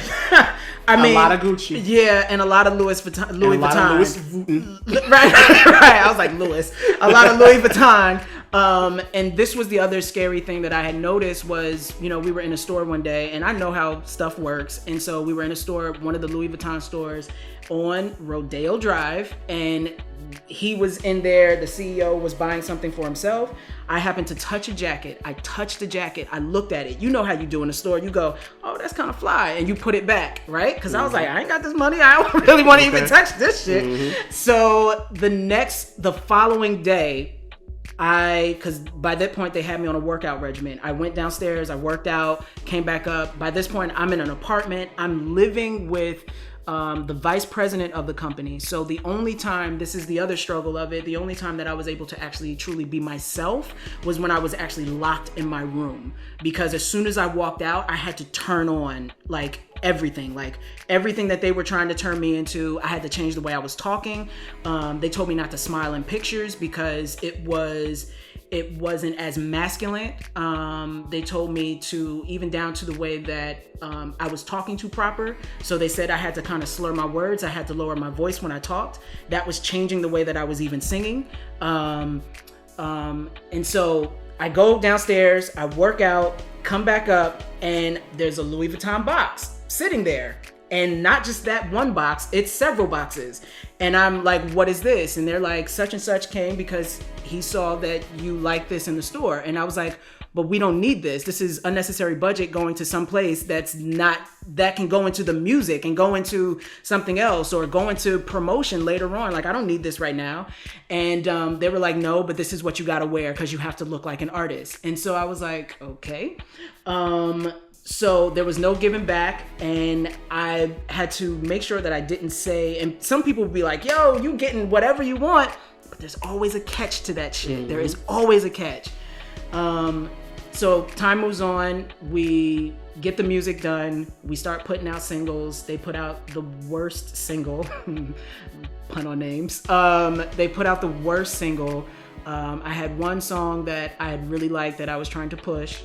I mean, a lot of Gucci, yeah, and a lot of Louis Vuitton, right? I was like, Louis, a lot of Louis Vuitton. And this was the other scary thing that I had noticed was, we were in a store one day, and I know how stuff works, and so we were in a store, one of the Louis Vuitton stores on Rodeo Drive, and he was in there. The CEO was buying something for himself. I happened to touch a jacket. I touched the jacket. I looked at it. You know how you do in a store. You go, oh, that's kind of fly. And you put it back, right? Because I was like, I ain't got this money. I don't really want to even touch this shit. Mm-hmm. So the following day, because by that point they had me on a workout regimen. I went downstairs, I worked out, came back up. By this point, I'm in an apartment. I'm living with the vice president of the company. So the only time, this is the other struggle of it, the only time that I was able to actually truly be myself was when I was actually locked in my room. Because as soon as I walked out, I had to turn on everything that they were trying to turn me into. I had to change the way I was talking. They told me not to smile in pictures because it wasn't as masculine. They told me to, even down to the way that I was talking too proper. So they said I had to kind of slur my words. I had to lower my voice when I talked. That was changing the way that I was even singing. And so I go downstairs, I work out, come back up, and there's a Louis Vuitton box sitting there. And not just that one box, it's several boxes. And I'm like, what is this? And they're like, such and such came because he saw that you like this in the store. And I was like, but we don't need this. This is unnecessary budget going to some place that can go into the music and go into something else or go into promotion later on. Like, I don't need this right now. And they were like, no, but this is what you got to wear because you have to look like an artist. And so I was like, okay. So there was no giving back, and I had to make sure that I didn't say, and some people would be like, yo, you getting whatever you want, but there's always a catch to that shit. Mm-hmm. There is always a catch. So time moves on, we get the music done, we start putting out singles. They put out the worst single, pun on names. They put out the worst single. I had one song that I had really liked that I was trying to push.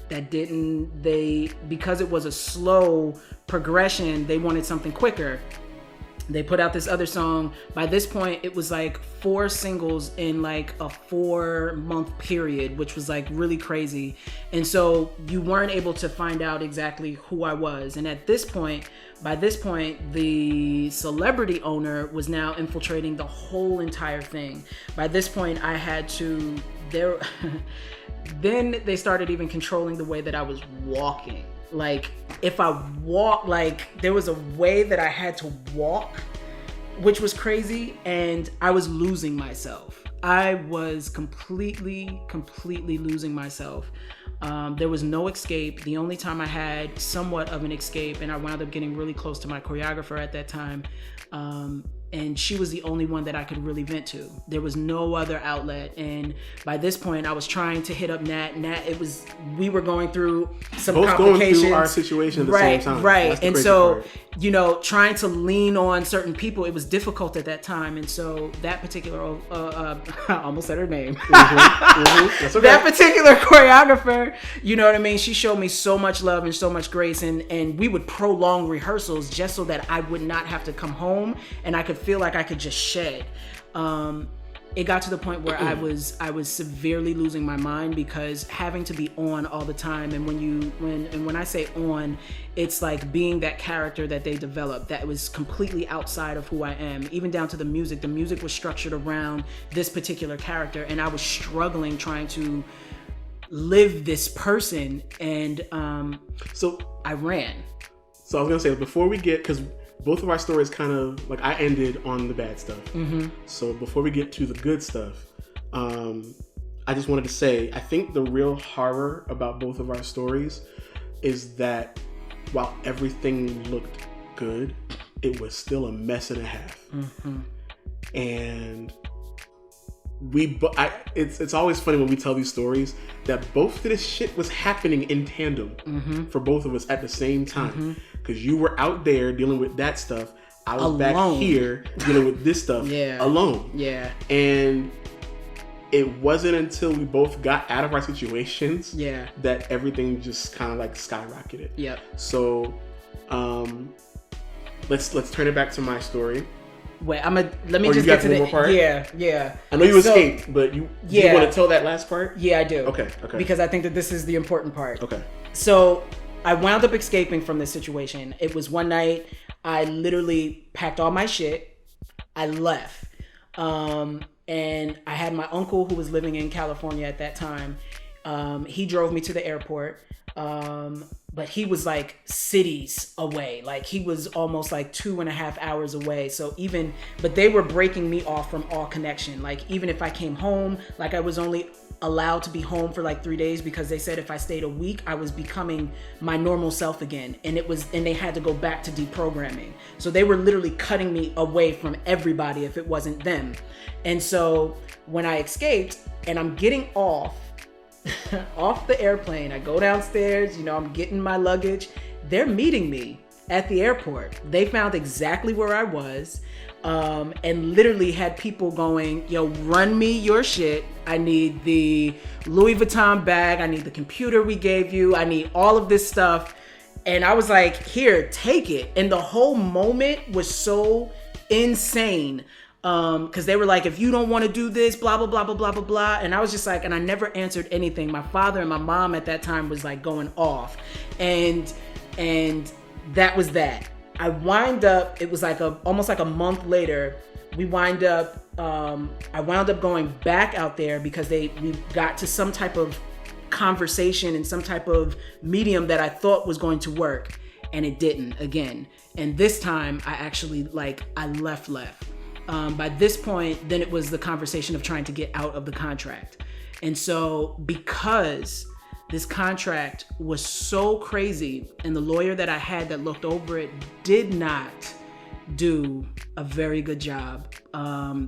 Because it was a slow progression, they wanted something quicker. They put out this other song. By this point, it was like 4 singles in like a 4-month period, which was like really crazy. And so you weren't able to find out exactly who I was. And by this point, the celebrity owner was now infiltrating the whole entire thing. By this point, I had to, then they started even controlling the way that I was walking. Like, if I walk, like, there was a way that I had to walk, which was crazy, and I was losing myself. I was completely losing myself. There was no escape. The only time I had somewhat of an escape, and I wound up getting really close to my choreographer at that time, and she was the only one that I could really vent to. There was no other outlet. And by this point, I was trying to hit up Nat. We were going through some complications. Going through our situation at the same time. Right. And so, you know, trying to lean on certain people, it was difficult at that time. And so that particular, I almost said her name. That's okay. That particular choreographer, you know what I mean? She showed me so much love and so much grace. And we would prolong rehearsals just so that I would not have to come home and I could feel like I could just shed. It got to the point where I was severely losing my mind because having to be on all the time, and when I say on, it's like being that character that they developed that was completely outside of who I am, even down to the music. The music was structured around this particular character, and I was struggling trying to live this person, and so I ran. So I was gonna say, before we get, because both of our stories kind of, like, I ended on the bad stuff. So before we get to the good stuff, I just wanted to say, I think the real horror about both of our stories is that while everything looked good, it was still a mess and a half. And it's always funny when we tell these stories that both of this shit was happening in tandem for both of us at the same time. Because you were out there dealing with that stuff. I was alone. back here dealing with this stuff alone. Yeah. And it wasn't until we both got out of our situations that everything just kind of like skyrocketed. Yep. So let's turn it back to my story. Wait, let me just get to the part? Yeah. I know you escaped, but you want to tell that last part? Yeah, I do. Okay. Because I think that this is the important part. Okay. So I wound up escaping from this situation. It was one night, I literally packed all my shit. I left. And I had my uncle who was living in California at that time. He drove me to the airport. But he was like cities away. Like he was almost like 2.5 hours away. But they were breaking me off from all connection. Like even if I came home, like I was only allowed to be home for like 3 days because they said if I stayed a week, I was becoming my normal self again. And they had to go back to deprogramming. So they were literally cutting me away from everybody if it wasn't them. And so when I escaped and I'm getting off the airplane, I go downstairs, I'm getting my luggage. They're meeting me at the airport. They found exactly where I was, and literally had people going, yo, run me your shit. I need the Louis Vuitton bag. I need the computer we gave you. I need all of this stuff. And I was like, here, take it. And the whole moment was so insane. Because they were like, if you don't want to do this, blah, blah, blah, blah, blah, blah, blah. And I was just like, and I never answered anything. My father and my mom at that time was like going off. And that was that. I wind up, it was like almost like a month later, I wound up going back out there because we got to some type of conversation and some type of medium that I thought was going to work. And it didn't again. And this time I actually I left. By this point, then it was the conversation of trying to get out of the contract. And so because this contract was so crazy and the lawyer that I had that looked over it did not do a very good job,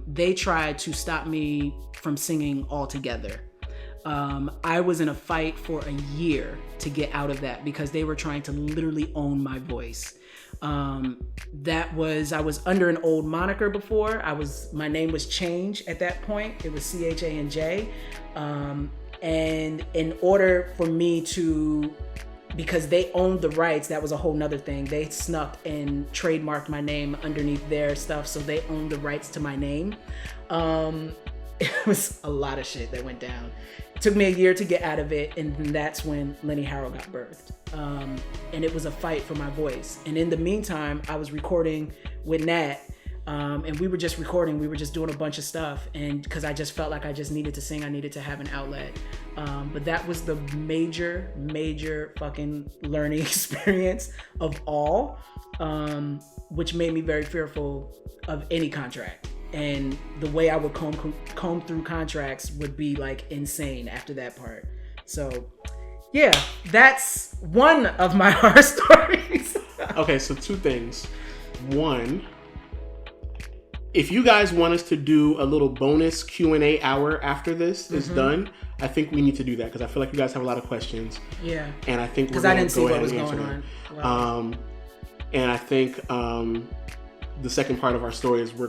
they tried to stop me from singing altogether. I was in a fight for a year to get out of that because they were trying to literally own my voice. I was under an old moniker before. My name was Change at that point. It was CHANJ. And in order for me to because they owned the rights, that was a whole nother thing. They snuck and trademarked my name underneath their stuff, so they owned the rights to my name. It was a lot of shit that went down. It took me a year to get out of it, and that's when Lenny Harrell got birthed. And it was a fight for my voice. And in the meantime, I was recording with Nat, and we were just recording. We were just doing a bunch of stuff, and because I just felt like I just needed to sing, I needed to have an outlet. But that was the major fucking learning experience of all, which made me very fearful of any contract. And the way I would comb through contracts would be like insane after that part. So yeah, that's one of my horror stories. Okay, so two things. One, if you guys want us to do a little bonus Q&A hour after this is done, I think we need to do that because I feel like you guys have a lot of questions. Yeah. And I think we're going to go ahead and answer them. Wow. And I think the second part of our story is we're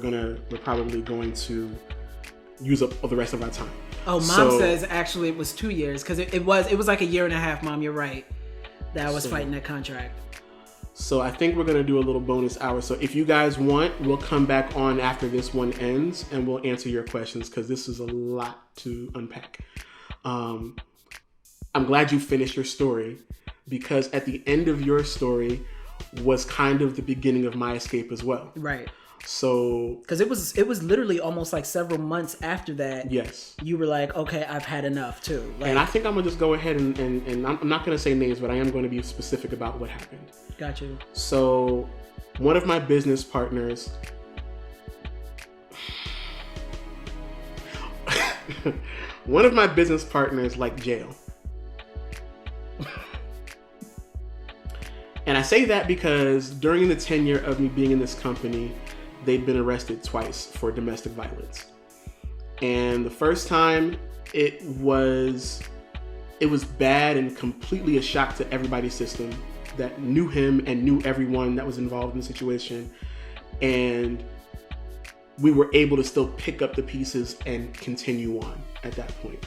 probably going to use up the rest of our time. Oh, Mom says actually it was 2 years because it was like a year and a half, Mom. You're right. That I was fighting that contract. So I think we're going to do a little bonus hour. So if you guys want, we'll come back on after this one ends and we'll answer your questions because this is a lot to unpack. I'm glad you finished your story because at the end of your story was kind of the beginning of my escape as well. Right. So because it was literally almost like several months after that. Yes. You were like, okay, I've had enough too. Like, and I think I'm gonna just go ahead and I'm not gonna say names, but I am going to be specific about what happened. Got you. So one of my business partners like jail. And I say that because during the tenure of me being in this company, they'd been arrested twice for domestic violence. And the first time it was bad and completely a shock to everybody's system that knew him and knew everyone that was involved in the situation. And we were able to still pick up the pieces and continue on at that point.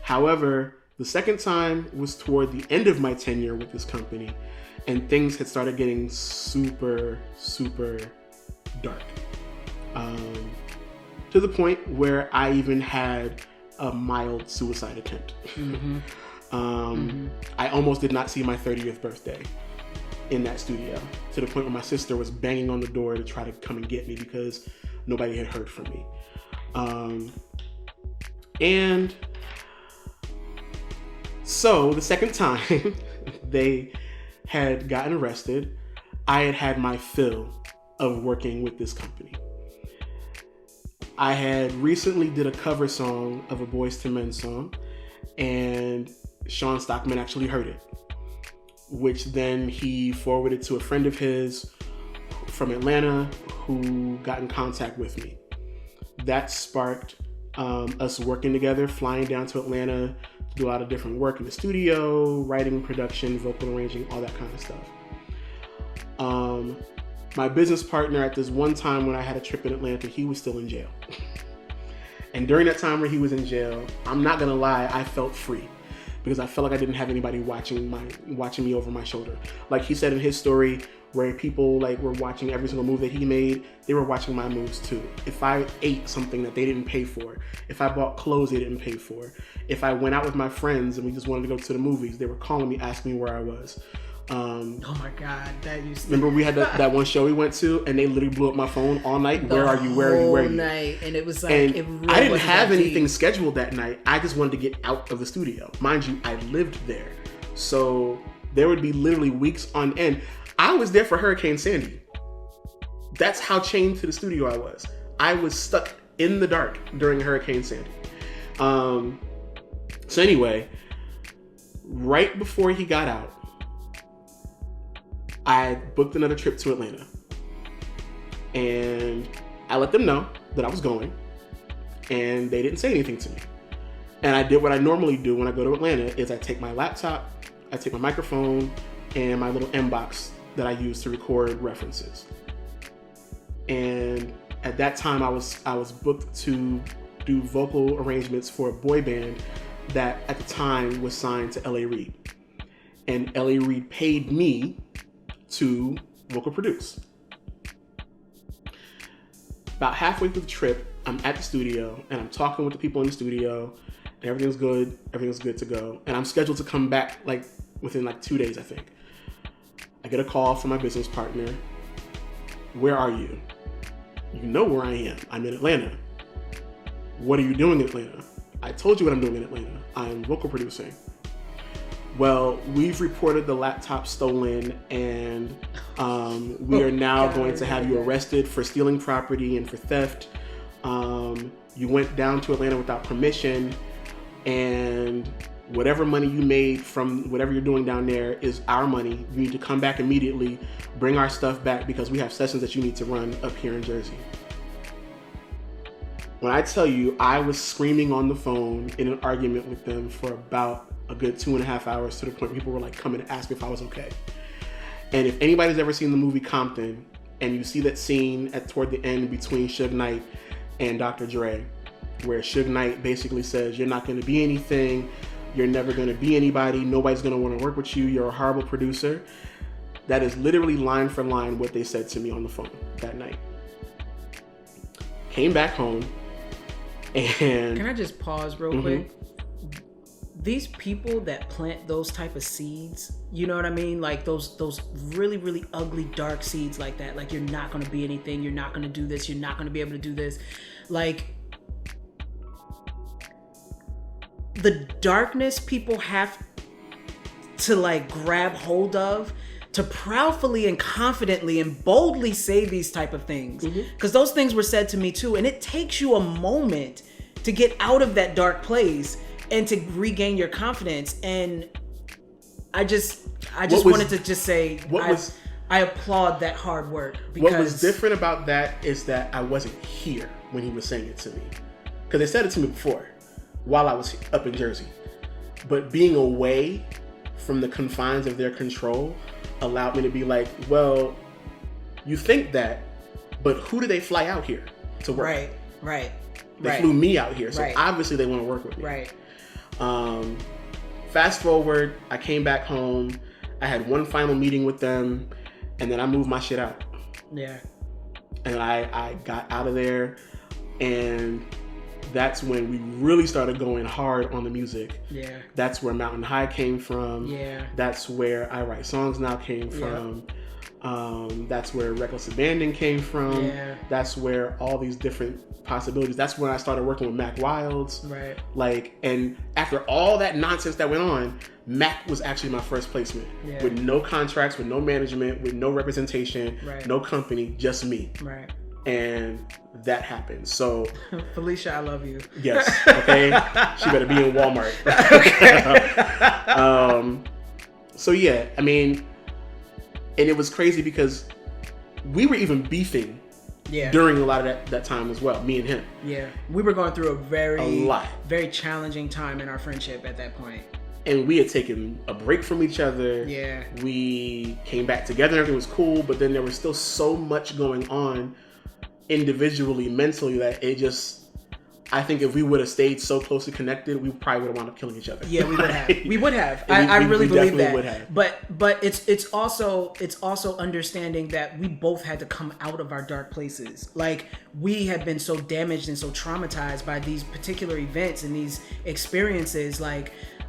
However, the second time was toward the end of my tenure with this company, and things had started getting super, super dark. To the point where I even had a mild suicide attempt. I almost did not see my 30th birthday in that studio, to the point where my sister was banging on the door to try to come and get me because nobody had heard from me. And so the second time they had gotten arrested, I had had my fill of working with this company. I had recently did a cover song of a Boyz II Men song, and Sean Stockman actually heard it, which then he forwarded to a friend of his from Atlanta who got in contact with me. That sparked us working together, flying down to Atlanta to do a lot of different work in the studio, writing, production, vocal arranging, all that kind of stuff. My business partner at this one time when I had a trip in Atlanta, he was still in jail. And during that time where he was in jail, I'm not gonna lie, I felt free because I felt like I didn't have anybody watching me over my shoulder. Like he said in his story, where people like were watching every single move that he made, they were watching my moves too. If I ate something that they didn't pay for, if I bought clothes they didn't pay for, if I went out with my friends and we just wanted to go to the movies, they were calling me, asking me where I was. Oh my God, that used to... Remember we had that one show we went to and they literally blew up my phone all night. Where are you? Where are you? Where are you? Night, and it was like... And it really I didn't wasn't have that anything deep. scheduled that night. I just wanted to get out of the studio. Mind you, I lived there. So there would be literally weeks on end. I was there for Hurricane Sandy. That's how chained to the studio I was. I was stuck in the dark during Hurricane Sandy. So anyway, right before he got out, I booked another trip to Atlanta. And I let them know that I was going. And they didn't say anything to me. And I did what I normally do when I go to Atlanta, is I take my laptop, I take my microphone, and my little M-box that I use to record references. And at that time, I was booked to do vocal arrangements for a boy band that at the time was signed to L.A. Reid. and L.A. Reid paid me to vocal produce. About halfway through the trip, I'm at the studio and I'm talking with the people in the studio and everything's good to go. And I'm scheduled to come back like within like 2 days, I think. I get a call from my business partner. Where are you? You know where I am. I'm in Atlanta. What are you doing in Atlanta? I told you what I'm doing in Atlanta. I'm vocal producing. Well, we've reported the laptop stolen and we are now going to have you arrested for stealing property and for theft. You went down to Atlanta without permission, and whatever money you made from whatever you're doing down there is our money. You need to come back immediately, bring our stuff back because we have sessions that you need to run up here in Jersey. When I tell you, I was screaming on the phone in an argument with them for about a good 2.5 hours, to the point people were like coming to ask me if I was okay. And if anybody's ever seen the movie Compton, and you see that scene toward the end between Suge Knight and Dr. Dre, where Suge Knight basically says, you're not going to be anything, you're never going to be anybody, nobody's going to want to work with you, you're a horrible producer. That is literally line for line what they said to me on the phone that night. Came back home, and... Can I just pause real quick? These people that plant those type of seeds, you know what I mean? Like those really, really ugly, dark seeds like that. Like, you're not going to be anything. You're not going to do this. You're not going to be able to do this. Like, the darkness people have to like grab hold of to proudly and confidently and boldly say these type of things. Because those things were said to me too. And it takes you a moment to get out of that dark place and to regain your confidence. And I just wanted to just say, I applaud that hard work. Because what was different about that is that I wasn't here when he was saying it to me. Because they said it to me before, while I was up in Jersey. But being away from the confines of their control allowed me to be like, well, you think that, but who do they fly out here to work? Right. They flew me out here, so obviously they want to work with me. Right. Fast forward, I came back home. I had one final meeting with them, and then I moved my shit out. Yeah. And I got out of there, and that's when we really started going hard on the music. Yeah. That's where Mountain High came from. Yeah. That's where I Write Songs Now came from. That's where Reckless Abandon came from. Yeah. That's where all these different possibilities. That's when I started working with Mac Wilds. Right. Like, and after all that nonsense that went on, Mac was actually my first placement. Yeah. With no contracts, with no management, with no representation, no company, just me. Right. And that happened. So Felicia, I love you. Yes. Okay. She better be in Walmart. Okay. So yeah, I mean, and it was crazy because we were even beefing during a lot of that time as well, me and him. Yeah. We were going through a lot. very challenging time in our friendship at that point. And we had taken a break from each other. Yeah. We came back together, everything was cool, but then there was still so much going on individually, mentally, that it just, I think if we would have stayed so closely connected, we probably would have wound up killing each other. Yeah, we would have. We would have. I really believe that. Would have. But it's also understanding that we both had to come out of our dark places. Like, we had been so damaged and so traumatized by these particular events and these experiences.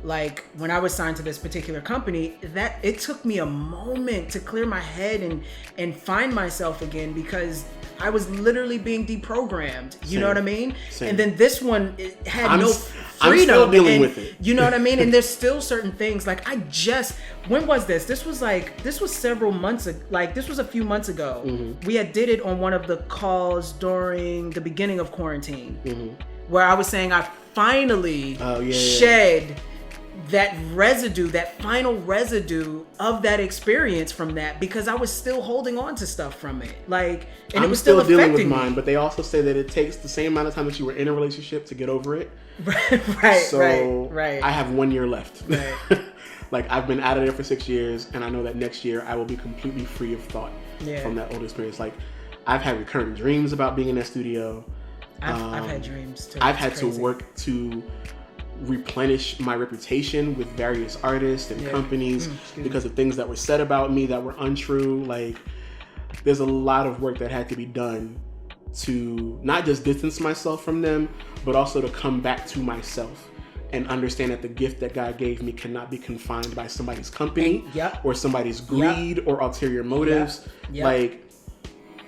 Like when I was signed to this particular company, that it took me a moment to clear my head and find myself again, because I was literally being deprogrammed. You know what I mean? Same. And then this one, it had no freedom. I'm still dealing with it. You know what I mean? And there's still certain things. Like, when was this? This was several months ago. Like, this was a few months ago. Mm-hmm. We had did it on one of the calls during the beginning of quarantine, where I was saying I finally shed that residue, that final residue of that experience from that, because I was still holding on to stuff from it. Like, and it was still affecting dealing with me. mine, but they also say that it takes the same amount of time that you were in a relationship to get over it. Right. I have 1 year left. Right. Like, I've been out of there for 6 years, and I know that next year I will be completely free of thought from that old experience. Like, I've had recurring dreams about being in that studio. I've had dreams too. I've had to work to replenish my reputation with various artists and companies because of things that were said about me that were untrue. Like, there's a lot of work that had to be done to not just distance myself from them, but also to come back to myself and understand that the gift that God gave me cannot be confined by somebody's company or somebody's greed or ulterior motives. Like,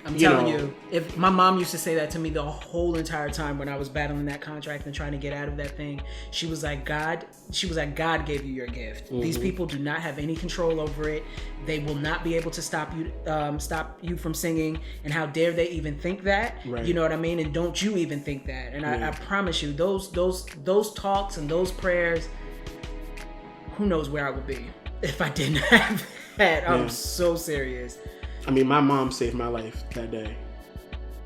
I'm telling you, if my mom used to say that to me the whole entire time when I was battling that contract and trying to get out of that thing. She was like, God gave you your gift. These people do not have any control over it. They will not be able to stop you from singing. And how dare they even think that? Right. You know what I mean? And don't you even think that? And I promise you, those talks and those prayers, who knows where I would be if I didn't have that. I'm so serious. I mean, my mom saved my life that day,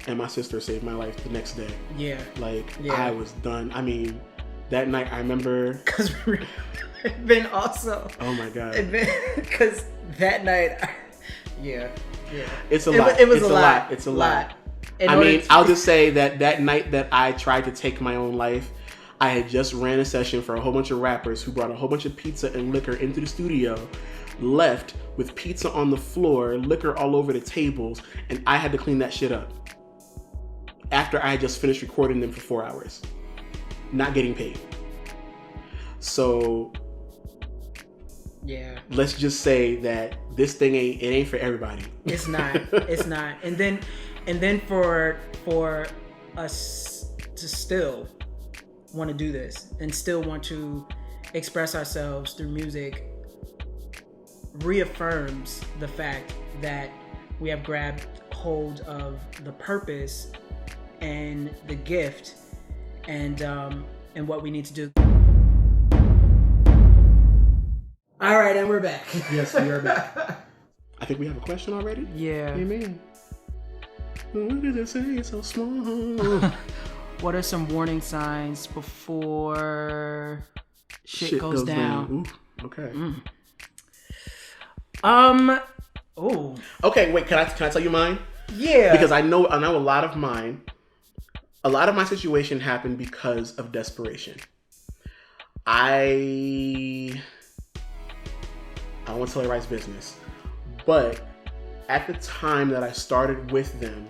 and my sister saved my life the next day. Yeah. Like, I was done. I mean, that night I remember. Because then also. Oh my God. Because that night, It's a lot. It's a lot. It's a lot. I mean, I'll just say that night that I tried to take my own life, I had just ran a session for a whole bunch of rappers who brought a whole bunch of pizza and liquor into the studio, left with pizza on the floor, liquor all over the tables, and I had to clean that shit up after I had just finished recording them for 4 hours, not getting paid. So let's just say that this thing ain't for everybody. It's not. It's not. And then for us to still want to do this and still want to express ourselves through music reaffirms the fact that we have grabbed hold of the purpose and the gift and what we need to do. All right, and we're back. Yes, we are back. I think we have a question already. Yeah. Amen. Look at this, it's so small. What are some warning signs before shit goes down? Ooh, okay. Oh. Okay, wait. Can I tell you mine? Yeah. Because I know a lot of mine. A lot of my situation happened because of desperation. I don't want to tell everybody's business, but at the time that I started with them,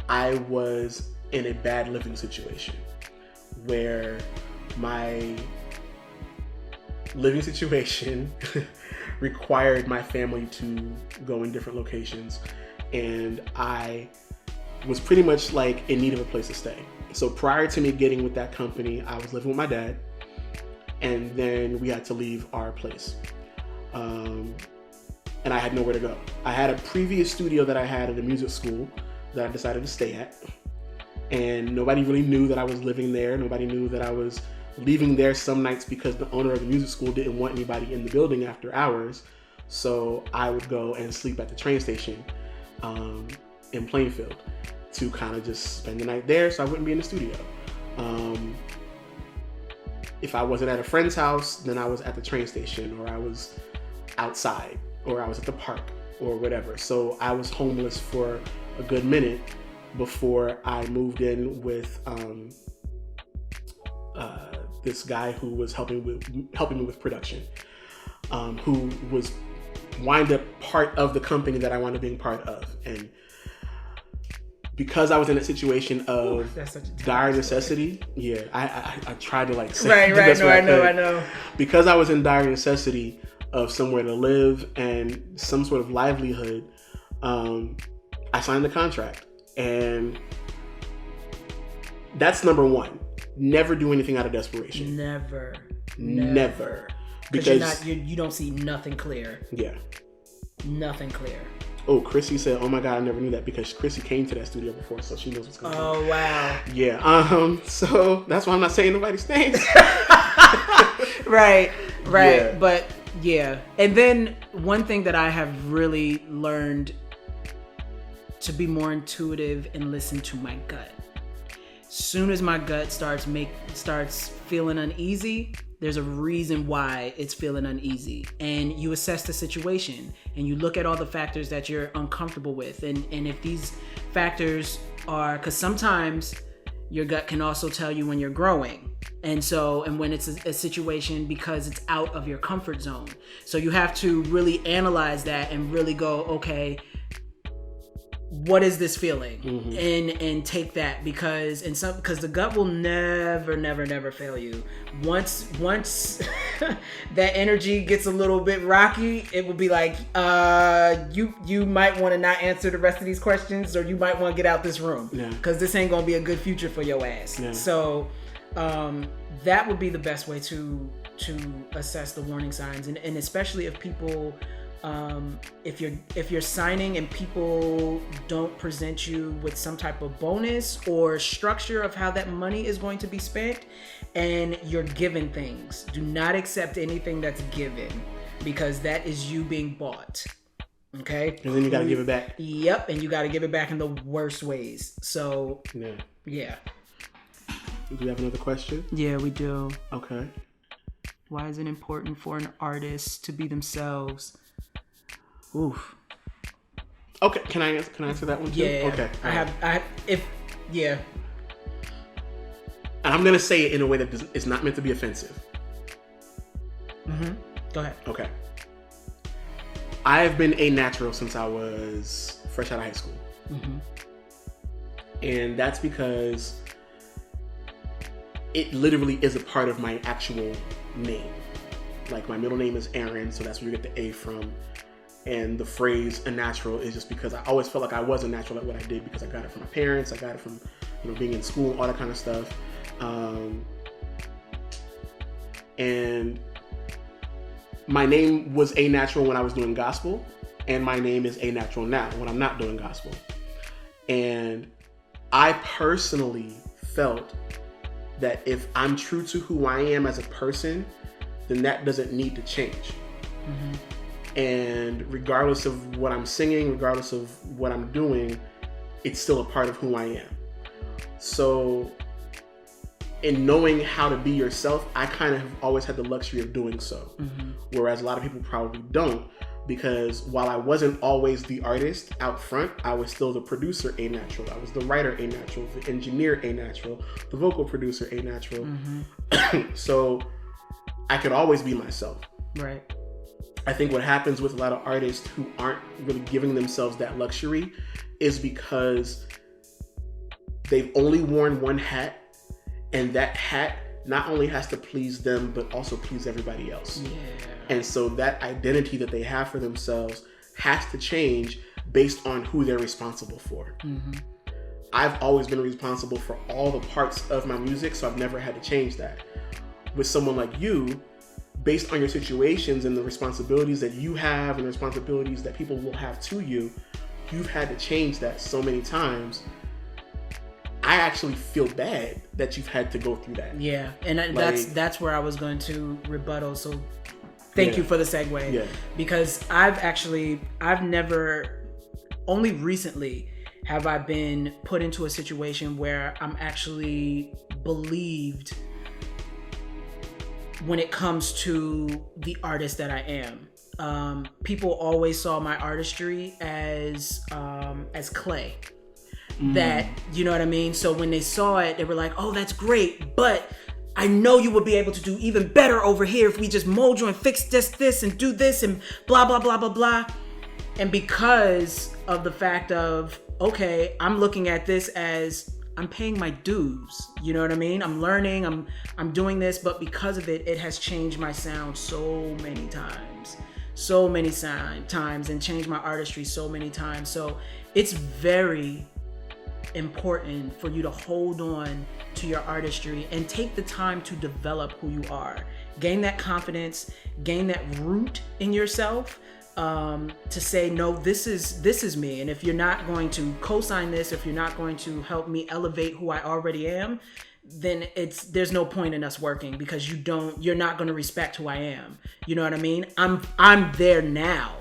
I was in a bad living situation where my living situation required my family to go in different locations, and I was pretty much like in need of a place to stay. So prior to me getting with that company, I was living with my dad, and then we had to leave our place. And I had nowhere to go. I had a previous studio that I had at a music school that I decided to stay at, and nobody really knew that I was living there. Nobody knew that I was leaving there some nights because the owner of the music school didn't want anybody in the building after hours. So I would go and sleep at the train station in Plainfield to kind of just spend the night there so I wouldn't be in the studio. If I wasn't at a friend's house, then I was at the train station, or I was outside, or I was at the park, or whatever. So I was homeless for a good minute before I moved in with this guy who was helping me with production, who was wind up part of the company that I wanted being part of. And because I was in a situation of dire necessity, I tried to like say the best way I could. I know. Because I was in dire necessity of somewhere to live and some sort of livelihood, I signed the contract. And that's number one. Never do anything out of desperation. Never. Because you don't see nothing clear. Yeah. Nothing clear. Oh, Chrissy said, "Oh my God, I never knew that," because Chrissy came to that studio before, so she knows what's going on. Oh wow. Yeah. So that's why I'm not saying nobody's names. Right. Yeah. But yeah. And then one thing that I have really learned to be more intuitive and listen to my gut. Soon as my gut starts feeling uneasy, there's a reason why it's feeling uneasy. And you assess the situation and you look at all the factors that you're uncomfortable with. And if these factors are, because sometimes your gut can also tell you when you're growing. And when it's a situation because it's out of your comfort zone. So you have to really analyze that and really go, okay, what is this feeling? And take that because the gut will never fail you. Once that energy gets a little bit rocky, it will be like, you might want to not answer the rest of these questions, or you might want to get out this room because this ain't gonna be a good future for your ass. So that would be the best way to assess the warning signs, and especially if people, if you're signing and people don't present you with some type of bonus or structure of how that money is going to be spent, and you're given things, do not accept anything that's given, because that is you being bought. Okay, and then you gotta give it back. Yep, and you gotta give it back in the worst ways. So yeah. Do we have another question? Yeah, we do. Okay. Why is it important for an artist to be themselves? Oof. Okay, can I answer that one too? Yeah. Okay. Yeah. And I'm gonna say it in a way that is not meant to be offensive. Go ahead. Okay. I've been a natural since I was fresh out of high school. And that's because it literally is a part of my actual name. Like, my middle name is Aaron, so that's where you get the A from. And the phrase "a natural" is just because I always felt like I was a natural at what I did, because I got it from my parents, I got it from being in school, all that kind of stuff. And my name was A-natural when I was doing gospel, and my name is A-natural now when I'm not doing gospel. And I personally felt that if I'm true to who I am as a person, then that doesn't need to change. And regardless of what I'm singing, regardless of what I'm doing, it's still a part of who I am. So in knowing how to be yourself, I kind of have always had the luxury of doing so. Whereas a lot of people probably don't, because while I wasn't always the artist out front, I was still the producer A-natural. I was the writer A-natural, the engineer A-natural, the vocal producer A-natural. So I could always be myself. Right. I think what happens with a lot of artists who aren't really giving themselves that luxury is because they've only worn one hat, and that hat not only has to please them, but also please everybody else. And so that identity that they have for themselves has to change based on who they're responsible for. I've always been responsible for all the parts of my music, so I've never had to change that. With someone like you, based on your situations and the responsibilities that you have and the responsibilities that people will have to you, you've had to change that so many times. I actually feel bad that you've had to go through that. Yeah, and that's where I was going to rebuttal. So thank you for the segue. Yeah. Because I've never, only recently have I been put into a situation where I'm actually believed when it comes to the artist that I am. People always saw my artistry as clay. That, you know what I mean? So when they saw it, they were like, oh, that's great, but I know you would be able to do even better over here if we just mold you and fix this and do this and blah, blah, blah, blah, blah. And because of the fact of, okay, I'm looking at this as I'm paying my dues, you know what I mean? I'm learning, I'm doing this, but because of it, it has changed my sound so many times, and changed my artistry so many times. So it's very important for you to hold on to your artistry and take the time to develop who you are. Gain that confidence, gain that root in yourself, to say, no, this is me. And if you're not going to co-sign this, if you're not going to help me elevate who I already am, then there's no point in us working, because you're not going to respect who I am. You know what I mean? I'm there now,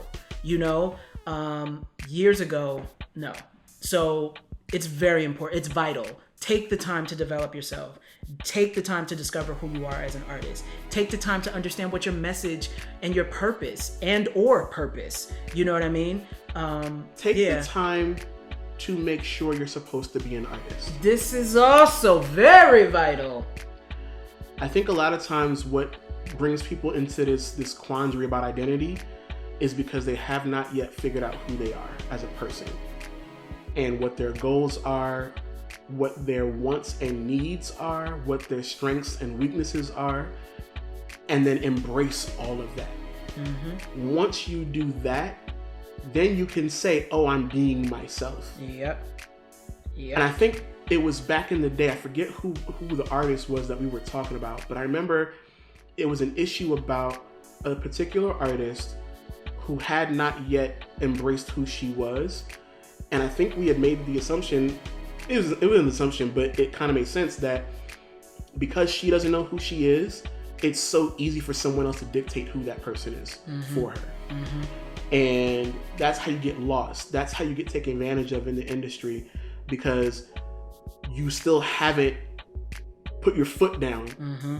years ago, no. So it's very important. It's vital. Take the time to develop yourself. Take the time to discover who you are as an artist. Take the time to understand what your message and your purpose or purpose. You know what I mean? Take the time to make sure you're supposed to be an artist. This is also very vital. I think a lot of times what brings people into this quandary about identity is because they have not yet figured out who they are as a person and what their goals are, what their wants and needs are, what their strengths and weaknesses are, and then embrace all of that. Mm-hmm. Once you do that, then you can say, oh, I'm being myself. Yep. And I think it was back in the day, I forget who the artist was that we were talking about, but I remember it was an issue about a particular artist who had not yet embraced who she was. And I think we had made the assumption, it was an assumption, but it kind of made sense that because she doesn't know who she is, it's so easy for someone else to dictate who that person is for her. Mm-hmm. And that's how you get lost. That's how you get taken advantage of in the industry, because you still haven't put your foot down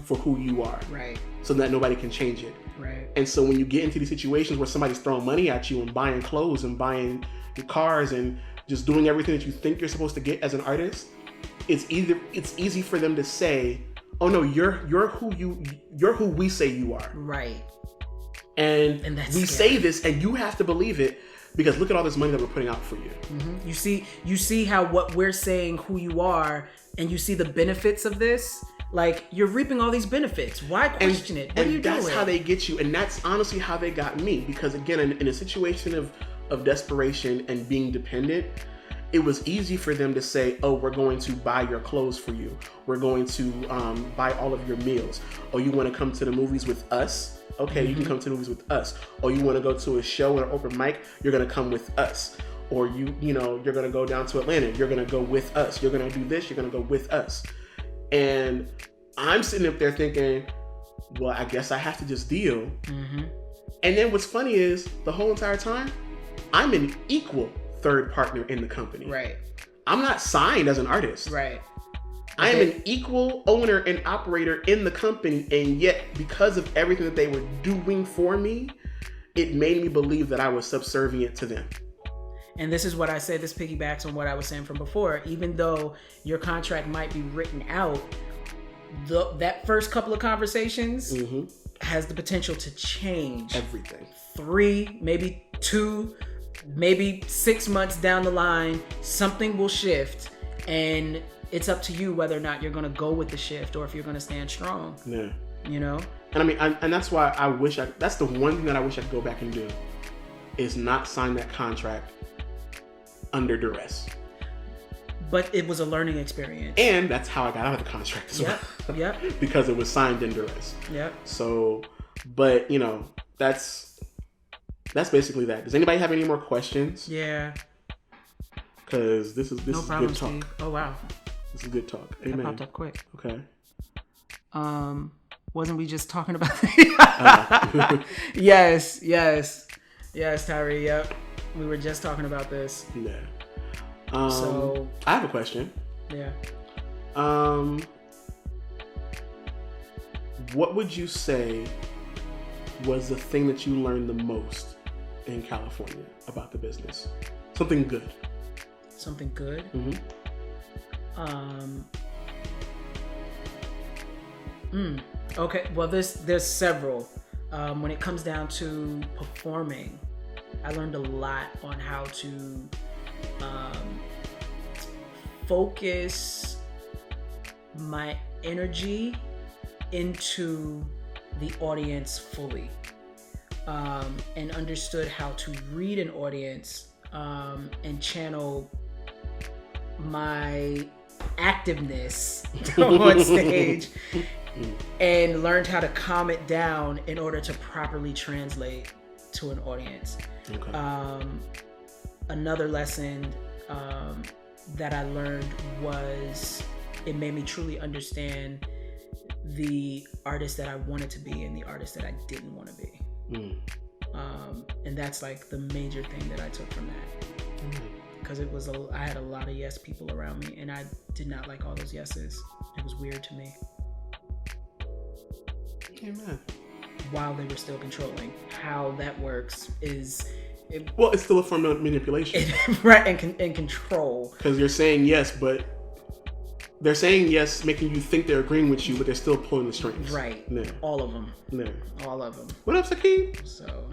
for who you are. Right. So that nobody can change it. Right. And so when you get into these situations where somebody's throwing money at you and buying clothes and buying your cars and just doing everything that you think you're supposed to get as an artist, it's easy for them to say, oh no, you're who we say you are. Right. And that's we scary. say this and you have to believe it because look at all this money that we're putting out for you. Mm-hmm. You see how what we're saying who you are, and you see the benefits of this. Like, you're reaping all these benefits. Why question it? What are you doing? And that's how they get you. And that's honestly how they got me. Because again, in a situation of desperation and being dependent, it was easy for them to say, oh, we're going to buy your clothes for you. We're going to buy all of your meals. Oh, you want to come to the movies with us? Okay, you can come to the movies with us. Or you want to go to a show or an open mic? You're going to come with us. Or you're going to go down to Atlanta. You're going to go with us. You're going to do this. You're going to go with us. And I'm sitting up there thinking, well, I guess I have to just deal. Mm-hmm. And then what's funny is the whole entire time, I'm an equal third partner in the company. Right. I'm not signed as an artist. Right. I am an equal owner and operator in the company. And yet, because of everything that they were doing for me, it made me believe that I was subservient to them. And this is what I said, this piggybacks on what I was saying from before. Even though your contract might be written out, that first couple of conversations has the potential to change everything. 3, maybe 2, maybe 6 months down the line, something will shift, and it's up to you whether or not you're going to go with the shift or if you're going to stand strong. Yeah. You know? And I mean, and that's why that's the one thing that I wish I could go back and do, is not sign that contract under duress. But it was a learning experience. And that's how I got out of the contract as well. Yep. Because it was signed in duress. Yep. So, but that's basically that. Does anybody have any more questions? Yeah. Because this is no problem, good talk. Steve. Oh wow. This is good talk. Amen. That popped up quick. Okay. Wasn't we just talking about Yes, Tyree. Yep. We were just talking about this. Yeah. So I have a question. Yeah. What would you say was the thing that you learned the most in California about the business? Something good. Something good? Mm-hmm. Okay. Well, there's several. When it comes down to performing, I learned a lot on how to focus my energy into the audience fully, and understood how to read an audience and channel my activeness on stage, and learned how to calm it down in order to properly translate to an audience. Okay. Another lesson that I learned was it made me truly understand the artist that I wanted to be and the artist that I didn't want to be. And that's like the major thing that I took from that. Because I had a lot of yes people around me, and I did not like all those yeses. It was weird to me. Amen. While they were still controlling. How that works is... it's still a form of manipulation. Right, and control. Because you're saying yes, but they're saying yes, making you think they're agreeing with you, but they're still pulling the strings. Right. Yeah. All of them. Yeah. All of them. What up, Sakeem? So,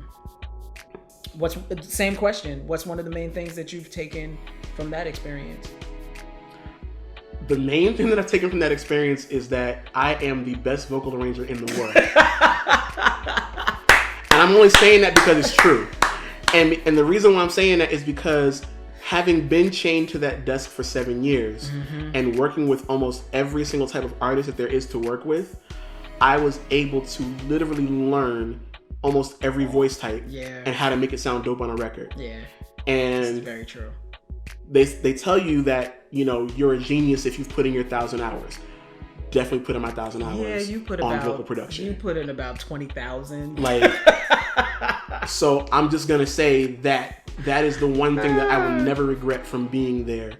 same question. What's one of the main things that you've taken from that experience? The main thing that I've taken from that experience is that I am the best vocal arranger in the world. And I'm only saying that because it's true. And the reason why I'm saying that is because having been chained to that desk for 7 years and working with almost every single type of artist that there is to work with, I was able to literally learn almost every voice type and how to make it sound dope on a record. Yeah. And that's very true. They tell you that, you know, you're a genius if you've put in your 1,000 hours. Definitely put in my 1,000 hours. Yeah, you put on about vocal production. You put in about 20,000. Like, so I'm just gonna say that is the one thing that I will never regret from being there.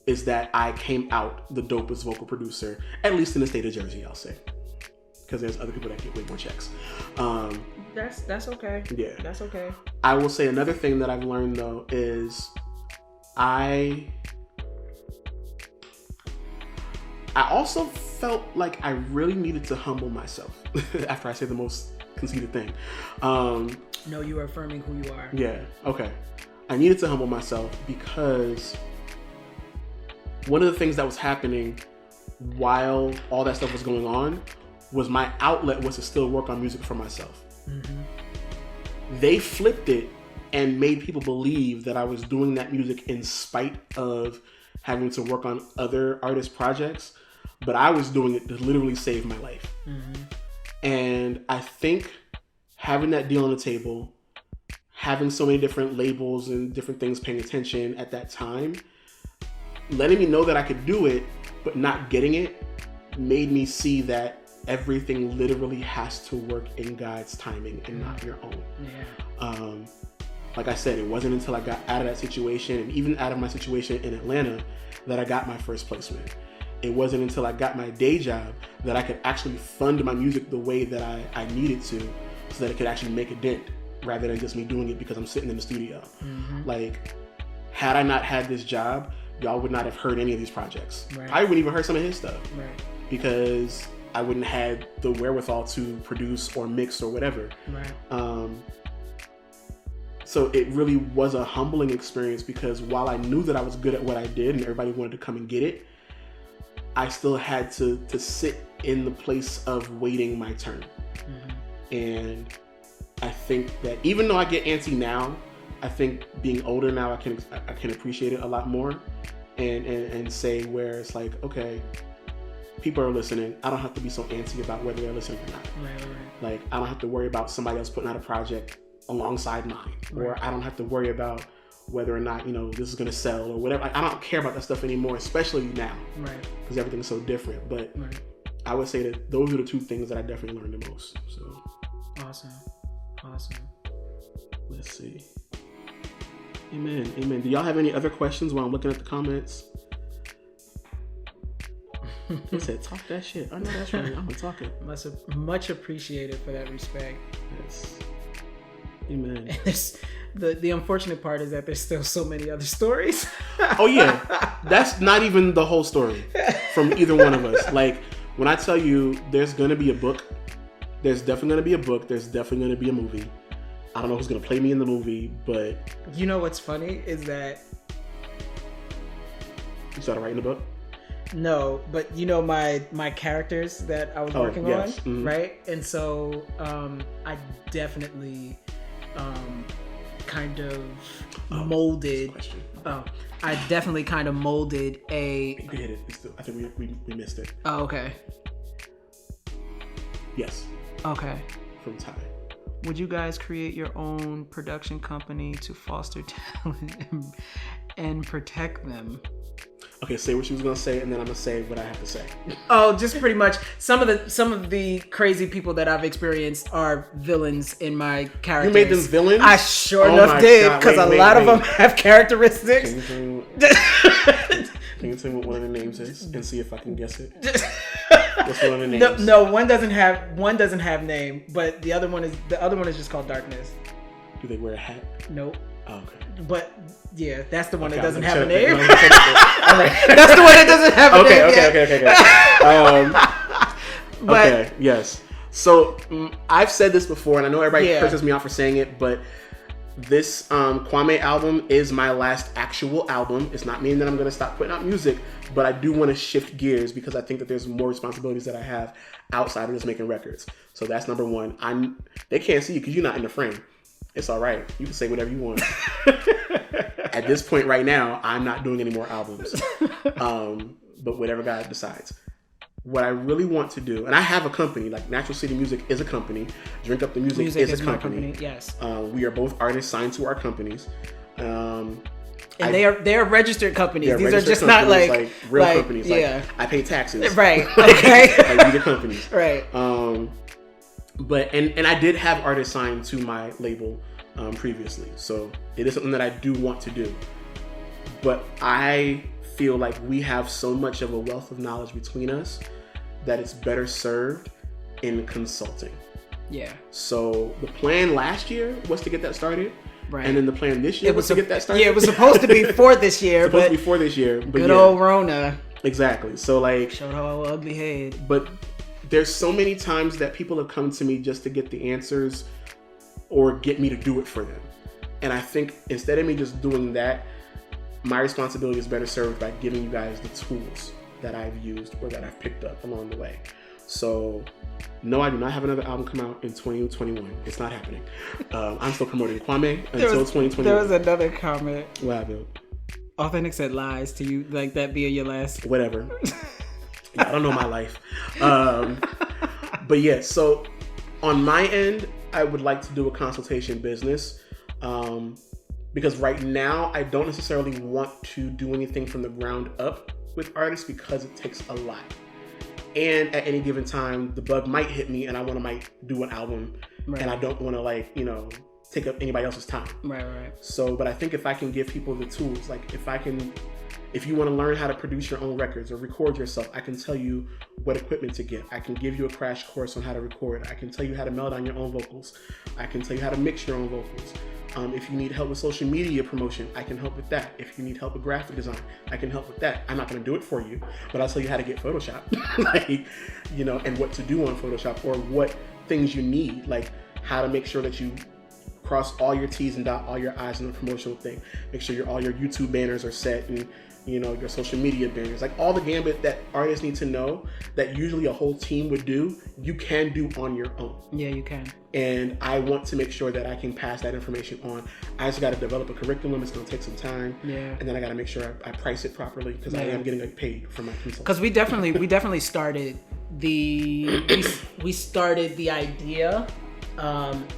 Is that I came out the dopest vocal producer, at least in the state of Jersey, I'll say. Because there's other people that get way more checks. That's okay. Yeah. That's okay. I will say another thing that I've learned though is I also felt like I really needed to humble myself after I say the most conceited thing. No, you are affirming who you are. Yeah, okay. I needed to humble myself because one of the things that was happening while all that stuff was going on was my outlet was to still work on music for myself. They flipped it and made people believe that I was doing that music in spite of having to work on other artist projects, but I was doing it to literally save my life. And I think having that deal on the table, having so many different labels and different things paying attention at that time, letting me know that I could do it, but not getting it, made me see that everything literally has to work in God's timing and not your own. Yeah. Like I said, it wasn't until I got out of that situation, and even out of my situation in Atlanta, that I got my first placement. It wasn't until I got my day job that I could actually fund my music the way that I needed to, so that it could actually make a dent, rather than just me doing it because I'm sitting in the studio. Like, had I not had this job, y'all would not have heard any of these projects. Right. I wouldn't even heard some of his stuff. Right. Because I wouldn't have had the wherewithal to produce or mix or whatever. Right. So it really was a humbling experience, because while I knew that I was good at what I did and everybody wanted to come and get it, I still had to sit in the place of waiting my turn. And I think that even though I get antsy now, I think being older now, I can appreciate it a lot more and say where it's like, okay, people are listening. I don't have to be so antsy about whether they're listening or not. Right. Like, I don't have to worry about somebody else putting out a project alongside mine, or I don't have to worry about whether or not, you know, this is going to sell or whatever. Like, I don't care about that stuff anymore, especially now, Right. because everything's so different. But Right. I would say that those are the two things that I definitely learned the most. So Awesome. let's see. Amen. Do y'all have any other questions while I'm looking at the comments? They said, talk that shit. I know that's right. I'm gonna talk it. Much appreciated for that respect. Yes. Amen. The unfortunate part is that there's still so many other stories. Oh yeah, that's not even the whole story from either one of us. Like, when I tell you there's gonna be a book, there's definitely gonna be a book. There's definitely gonna be a movie. I don't know who's gonna play me in the movie, but you know what's funny is that you started writing the book. No, but you know my characters that I was working on, right? And so I definitely kind of molded. I definitely kind of molded a. You can hit it. I think we missed it. Oh, okay. Yes. Okay. From Ty. Would you guys create your own production company to foster talent and protect them? Okay, say what she was gonna say, and then I'm gonna say what I have to say. Oh, just pretty much some of the crazy people that I've experienced are villains in my characters. You made them villains? I sure enough did, because a lot of them have characteristics. Can you tell me what one of the names is, and see if I can guess it? What's one of the names? No, one doesn't have name, but the other one is just called Darkness. Do they wear a hat? Nope. Oh, okay. But yeah, that's the one that doesn't have a name. That's the one that doesn't have a name Okay. But okay, yes. So I've said this before, and I know everybody curses me out for saying it, but this Kwame album is my last actual album. It's not meaning that I'm going to stop putting out music, but I do want to shift gears because I think that there's more responsibilities that I have outside of just making records. So that's number one. They can't see you because you're not in the frame. It's all right. You can say whatever you want. At this point right now, I'm not doing any more albums. But whatever God decides. What I really want to do, and I have a company, like Natural City Music is a company. Drink Up the Music is a company. Yes. We are both artists signed to our companies. And they are registered companies. These are just not like real companies. Like, I pay taxes. Right. Okay. Like these are companies. Right. But I did have artists signed to my label previously, so it is something that I do want to do. But I feel like we have so much of a wealth of knowledge between us that it's better served in consulting. Yeah. So the plan last year was to get that started. Right. And then the plan this year was to get that started. Yeah, it was supposed to be for this year. But good old Rona. Exactly. So like showed her ugly head. But there's so many times that people have come to me just to get the answers or get me to do it for them. And I think instead of me just doing that, my responsibility is better served by giving you guys the tools that I've used or that I've picked up along the way. So, no, I do not have another album come out in 2021. It's not happening. I'm still promoting Kwame until 2021. There was another comment. What happened? Authentic said lies to you, like that being your last. Whatever. I don't know my life. But yeah, so on my end, I would like to do a consultation business. Because right now, I don't necessarily want to do anything from the ground up with artists because it takes a lot. And at any given time, the bug might hit me and I might do an album. Right. And I don't want to take up anybody else's time. Right. So, but I think if I can give people the tools, like if you want to learn how to produce your own records or record yourself, I can tell you what equipment to get. I can give you a crash course on how to record. I can tell you how to meld on your own vocals. I can tell you how to mix your own vocals. If you need help with social media promotion, I can help with that. If you need help with graphic design, I can help with that. I'm not going to do it for you, but I'll tell you how to get Photoshop, and what to do on Photoshop or what things you need, like how to make sure that you cross all your T's and dot all your I's in the promotional thing. Make sure all your YouTube banners are set and your social media banners, like all the gambit that artists need to know that usually a whole team would do, you can do on your own. Yeah, you can. And I want to make sure that I can pass that information on. I just got to develop a curriculum. It's going to take some time. Yeah. And then I got to make sure I price it properly because I am getting paid for my consulting. Because we definitely started we started the idea.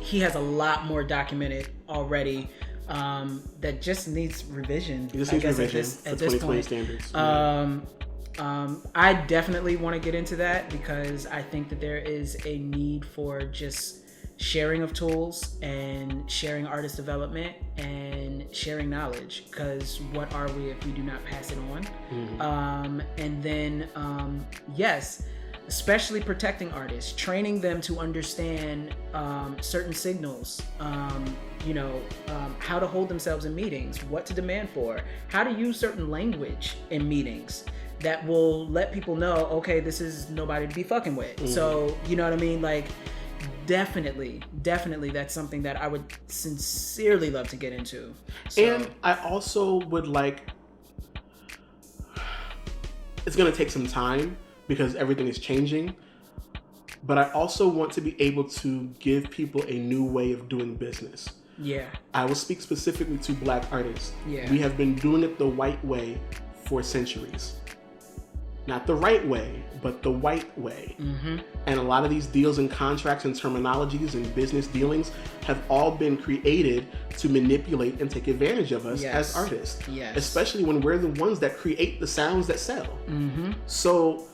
He has a lot more documented already. That just needs revision. It just needs revision at this 2020 standards. I definitely want to get into that because I think that there is a need for just sharing of tools and sharing artist development and sharing knowledge, because what are we if we do not pass it on? Mm-hmm. And then yes, especially protecting artists, training them to understand certain signals, how to hold themselves in meetings, what to demand for, how to use certain language in meetings that will let people know, okay, this is nobody to be fucking with. Mm-hmm. So, you know what I mean? Like, definitely that's something that I would sincerely love to get into. So, and I also would it's going to take some time because everything is changing, but I also want to be able to give people a new way of doing business. Yeah. I will speak specifically to Black artists. Yeah. We have been doing it the white way for centuries. Not the right way, but the white way. Mm-hmm. And a lot of these deals and contracts and terminologies and business dealings have all been created to manipulate and take advantage of us as artists. Yes. Especially when we're the ones that create the sounds that sell. Mm-hmm. So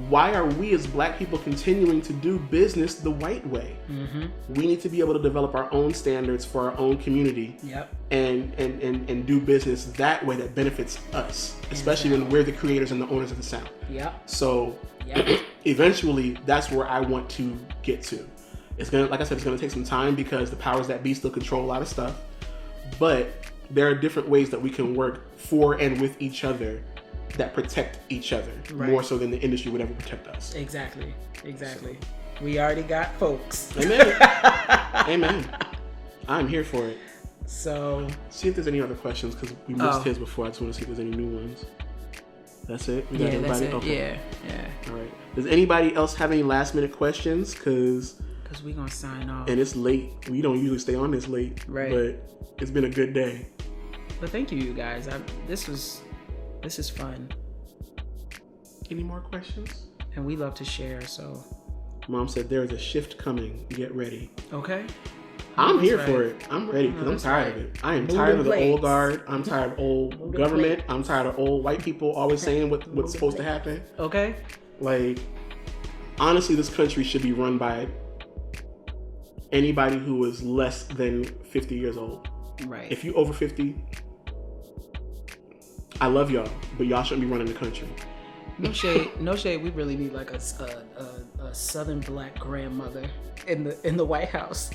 why are we as Black people continuing to do business the white way? Mm-hmm. We need to be able to develop our own standards for our own community. Yep. And do business that way that benefits us, especially when we're the creators and the owners of the sound. Yep. So eventually that's where I want to get to. It's gonna, like I said, it's gonna take some time because the powers that be still control a lot of stuff. But there are different ways that we can work for and with each other that protect each other Right. more so than the industry would ever protect us. Exactly. We already got folks. Amen. Amen. I'm here for it. So See if there's any other questions, because we missed his before. I just want to see if there's any new ones. That's it? We got yeah, that's everybody? it. Okay. Yeah. All right. Does anybody else have any last minute questions? Because we gonna sign off. and it's late. We don't usually stay on this late. Right. But it's been a good day. But thank you guys. This is fun. Any more questions? And we love to share, so. Mom said there is a shift coming. Get ready. Okay. I'm That's here right. for it. I'm ready because I'm That's tired right. of it. I am Moving tired of the plates. old guard. I'm tired of old Moving government. plates. I'm tired of old white people always saying what's supposed to happen. Okay. Like, honestly, this country should be run by anybody who is less than 50 years old. Right. If you over 50, I love y'all, but y'all shouldn't be running the country. No shade. No shade. We really need like a Southern black grandmother in the White House.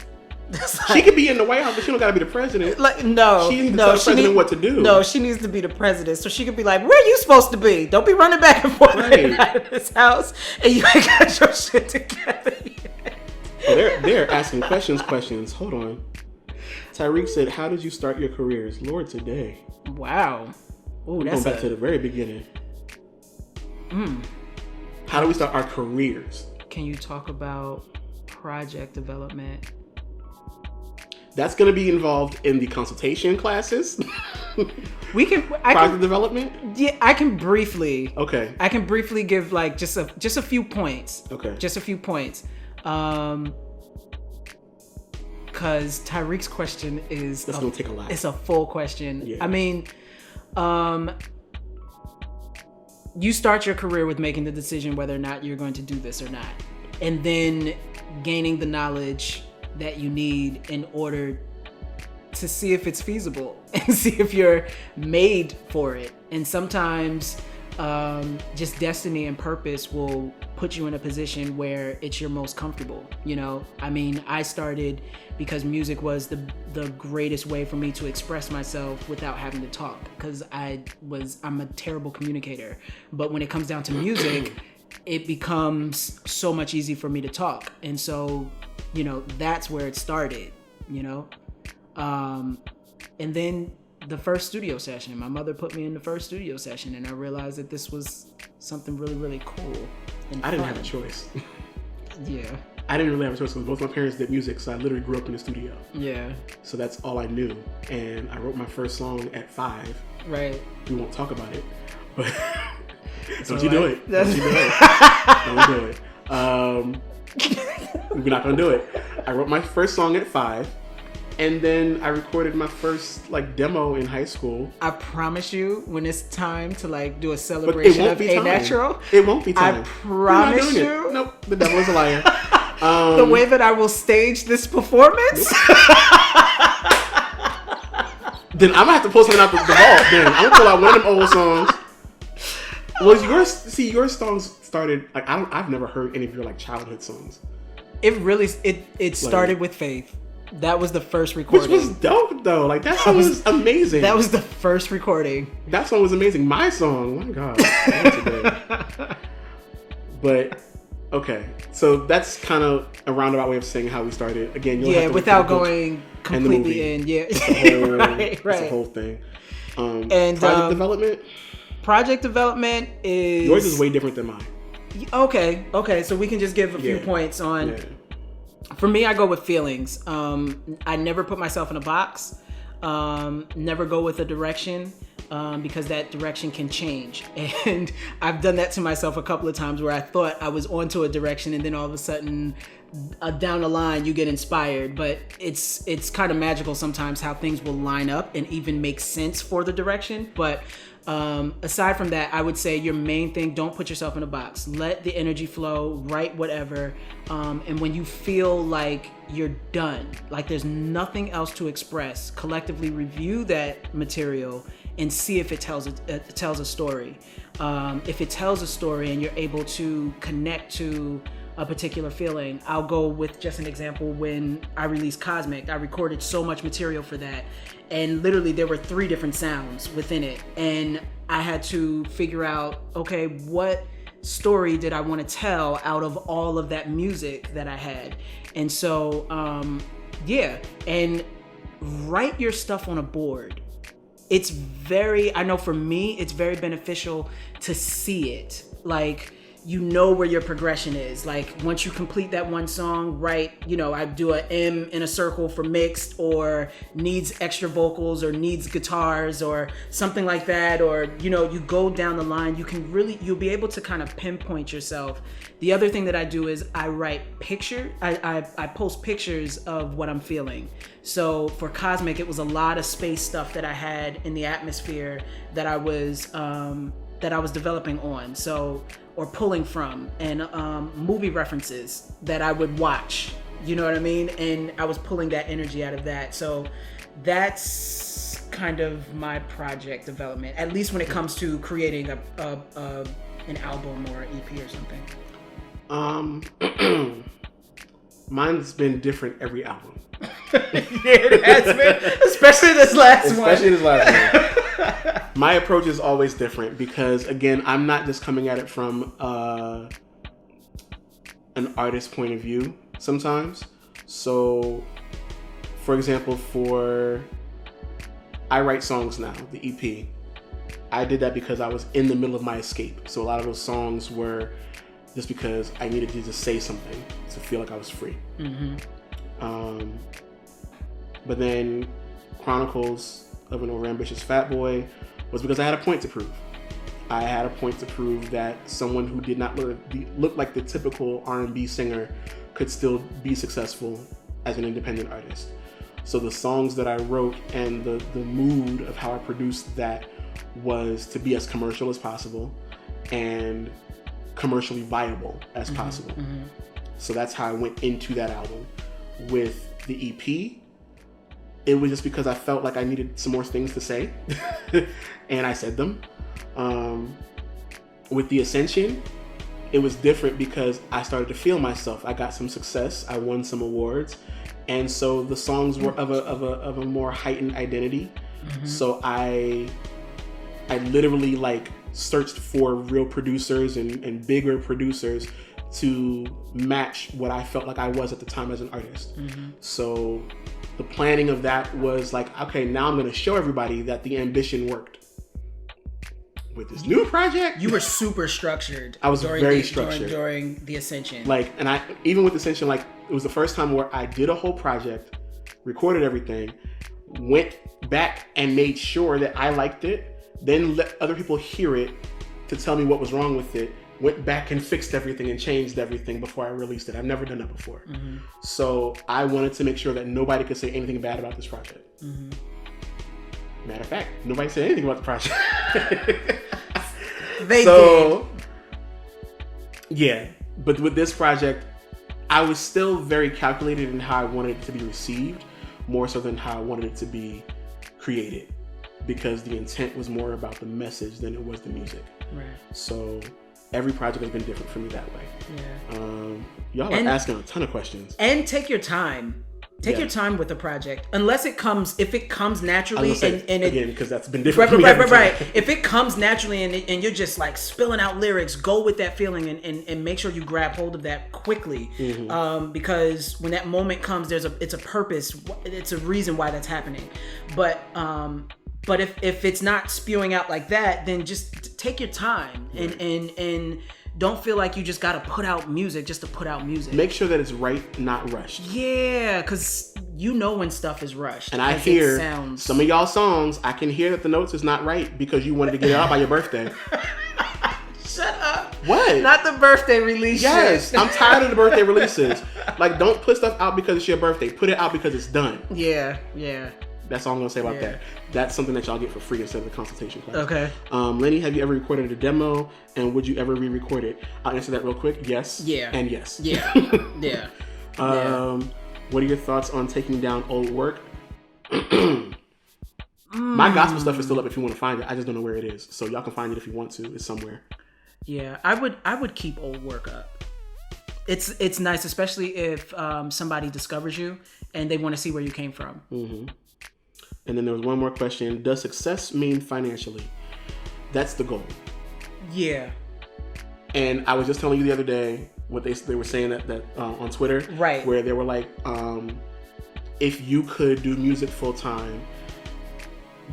She could be in the White House, but she don't gotta be the president. Like no, She needs to no, tell the president what to do. No, she needs to be the president, so she could be like, "Where are you supposed to be? Don't be running back and forth Right. out of this house, and you ain't got your shit together yet." Oh, they're asking questions. Hold on. Tyreek said, "How did you start your careers?" Lord, today. Wow. Ooh, We're that's going back to the very beginning. How do we start our careers? Can you talk about project development? That's going to be involved in the consultation classes. We can. Project development. Yeah, I can briefly. Okay. I can briefly give like just a few points. Okay. Just a few points. Because Tyreek's question is That's going to take a lot. It's a full question. Yeah. I mean, you start your career with making the decision whether or not you're going to do this or not, and then gaining the knowledge that you need in order to see if it's feasible and see if you're made for it. And sometimes just destiny and purpose will put you in a position where it's your most comfortable. You know, I mean, I started because music was the greatest way for me to express myself without having to talk, because I'm a terrible communicator. But when it comes down to music, it becomes so much easier for me to talk. And so, you know, that's where it started, you know? And then the first studio session, my mother put me in the first studio session, and I realized that this was something really, really cool. And I didn't fun. have a choice. Yeah. I didn't really have a choice because both my parents did music, so I literally grew up in the studio. Yeah. So that's all I knew. And I wrote my first song at 5. Right. We won't talk about it, but don't all you do right. it. Don't you do it. Don't do it. We're not gonna do it. I wrote my first song at 5, and then I recorded my first like demo in high school. I promise you, when it's time to like do a But it celebration won't of be A time. Natural, It won't be time. I promise We're not doing you. it. Nope. The devil is a liar. The way that I will stage this performance. Then I'm gonna have to pull something out the vault. Then I'm gonna pull out one of them old songs. Well, your songs started like I've never heard any of your like childhood songs. It started with Faith. That was the first recording. Which was dope though. Like that song was amazing. That was the first recording. That song was amazing. My song, oh my God. But okay, so that's kind of a roundabout way of saying how we started. Again, you'll have to without look at the book going and the movie. completely in. Yeah, It's a whole, right. It's a whole thing. And project development. Project development is Yours is way different than mine. Okay. So we can just give a few points on. Yeah. For me, I go with feelings. I never put myself in a box. Never go with a direction. Because that direction can change. And I've done that to myself a couple of times where I thought I was onto a direction and then all of a sudden down the line you get inspired. But it's kind of magical sometimes how things will line up and even make sense for the direction. But aside from that, I would say your main thing, don't put yourself in a box. Let the energy flow, write whatever. And when you feel like you're done, like there's nothing else to express, collectively review that material and see if it tells a story. If it tells a story and you're able to connect to a particular feeling, I'll go with just an example. When I released Cosmic, I recorded so much material for that, and literally there were 3 different sounds within it, and I had to figure out, okay, what story did I want to tell out of all of that music that I had? And so, and write your stuff on a board. I know for me, it's very beneficial to see it. Like, you know where your progression is. Like, once you complete that one song, right, I do a M in a circle for mixed, or needs extra vocals, or needs guitars, or something like that, or, you go down the line. You'll be able to kind of pinpoint yourself. The other thing that I do is I write I post pictures of what I'm feeling. So for Cosmic, it was a lot of space stuff that I had in the atmosphere that I was developing on, or pulling from, and movie references that I would watch, you know what I mean? And I was pulling that energy out of that. So that's kind of my project development, at least when it comes to creating an album or an EP or something. Mine's been different every album. It has been, especially this last one. My approach is always different because, again, I'm not just coming at it from an artist's point of view sometimes. So, for example, I write songs now, the EP. I did that because I was in the middle of my escape. So a lot of those songs were just because I needed to just say something to feel like I was free. Mm-hmm. But then Chronicles of an Overambitious Fat Boy was because I had a point to prove. I had a point to prove that someone who did not look like the typical R&B singer could still be successful as an independent artist. So the songs that I wrote and the mood of how I produced that was to be as commercial as possible and commercially viable as possible. Mm-hmm. So that's how I went into that album. With the EP, it was just because I felt like I needed some more things to say, and I said them. With the Ascension, it was different because I started to feel myself. I got some success. I won some awards, and so the songs were of a more heightened identity. Mm-hmm. So I literally searched for real producers and bigger producers to match what I felt like I was at the time as an artist. Mm-hmm. So the planning of that was okay, now I'm going to show everybody that the ambition worked. With this new project, you were super structured. I was very structured during the Ascension. And I even with Ascension, it was the first time where I did a whole project, recorded everything, went back and made sure that I liked it, then let other people hear it to tell me what was wrong with it, went back and fixed everything and changed everything before I released it. I've never done that before. Mm-hmm. So I wanted to make sure that nobody could say anything bad about this project. Mm-hmm. Matter of fact, nobody said anything about the project. They did. Yeah. But with this project, I was still very calculated in how I wanted it to be received, more so than how I wanted it to be created. Because the intent was more about the message than it was the music. Right. So every project has been different for me that way. Yeah. Y'all are asking a ton of questions. And take your time. Take your time with the project, if it comes naturally, again, because that's been different. Right. If it comes naturally and you're just spilling out lyrics, go with that feeling and make sure you grab hold of that quickly. Mm-hmm. Because when that moment comes, it's a purpose. It's a reason why that's happening. But if it's not spewing out like that, then just take your time and don't feel like you just gotta put out music just to put out music. Make sure that it's right, not rushed. Yeah, because when stuff is rushed. And I hear some of y'all songs, I can hear that the notes is not right because you wanted to get it out by your birthday. Shut up. What? Not the birthday release. Yes, I'm tired of the birthday releases. Don't put stuff out because it's your birthday. Put it out because it's done. Yeah. That's all I'm gonna say about that. That's something that y'all get for free instead of the consultation class. Okay. Lenny, have you ever recorded a demo, and would you ever re-record it? I'll answer that real quick. Yes. Yeah. And yes. Yeah. Yeah. What are your thoughts on taking down old work? My gospel stuff is still up if you want to find it. I just don't know where it is, so y'all can find it if you want to. It's somewhere. Yeah, I would keep old work up. It's nice, especially if somebody discovers you and they want to see where you came from. Mm-hmm. And then there was one more question. Does success mean financially? That's the goal. Yeah. And I was just telling you the other day what they were saying that on Twitter, right? Where they were like, if you could do music full time,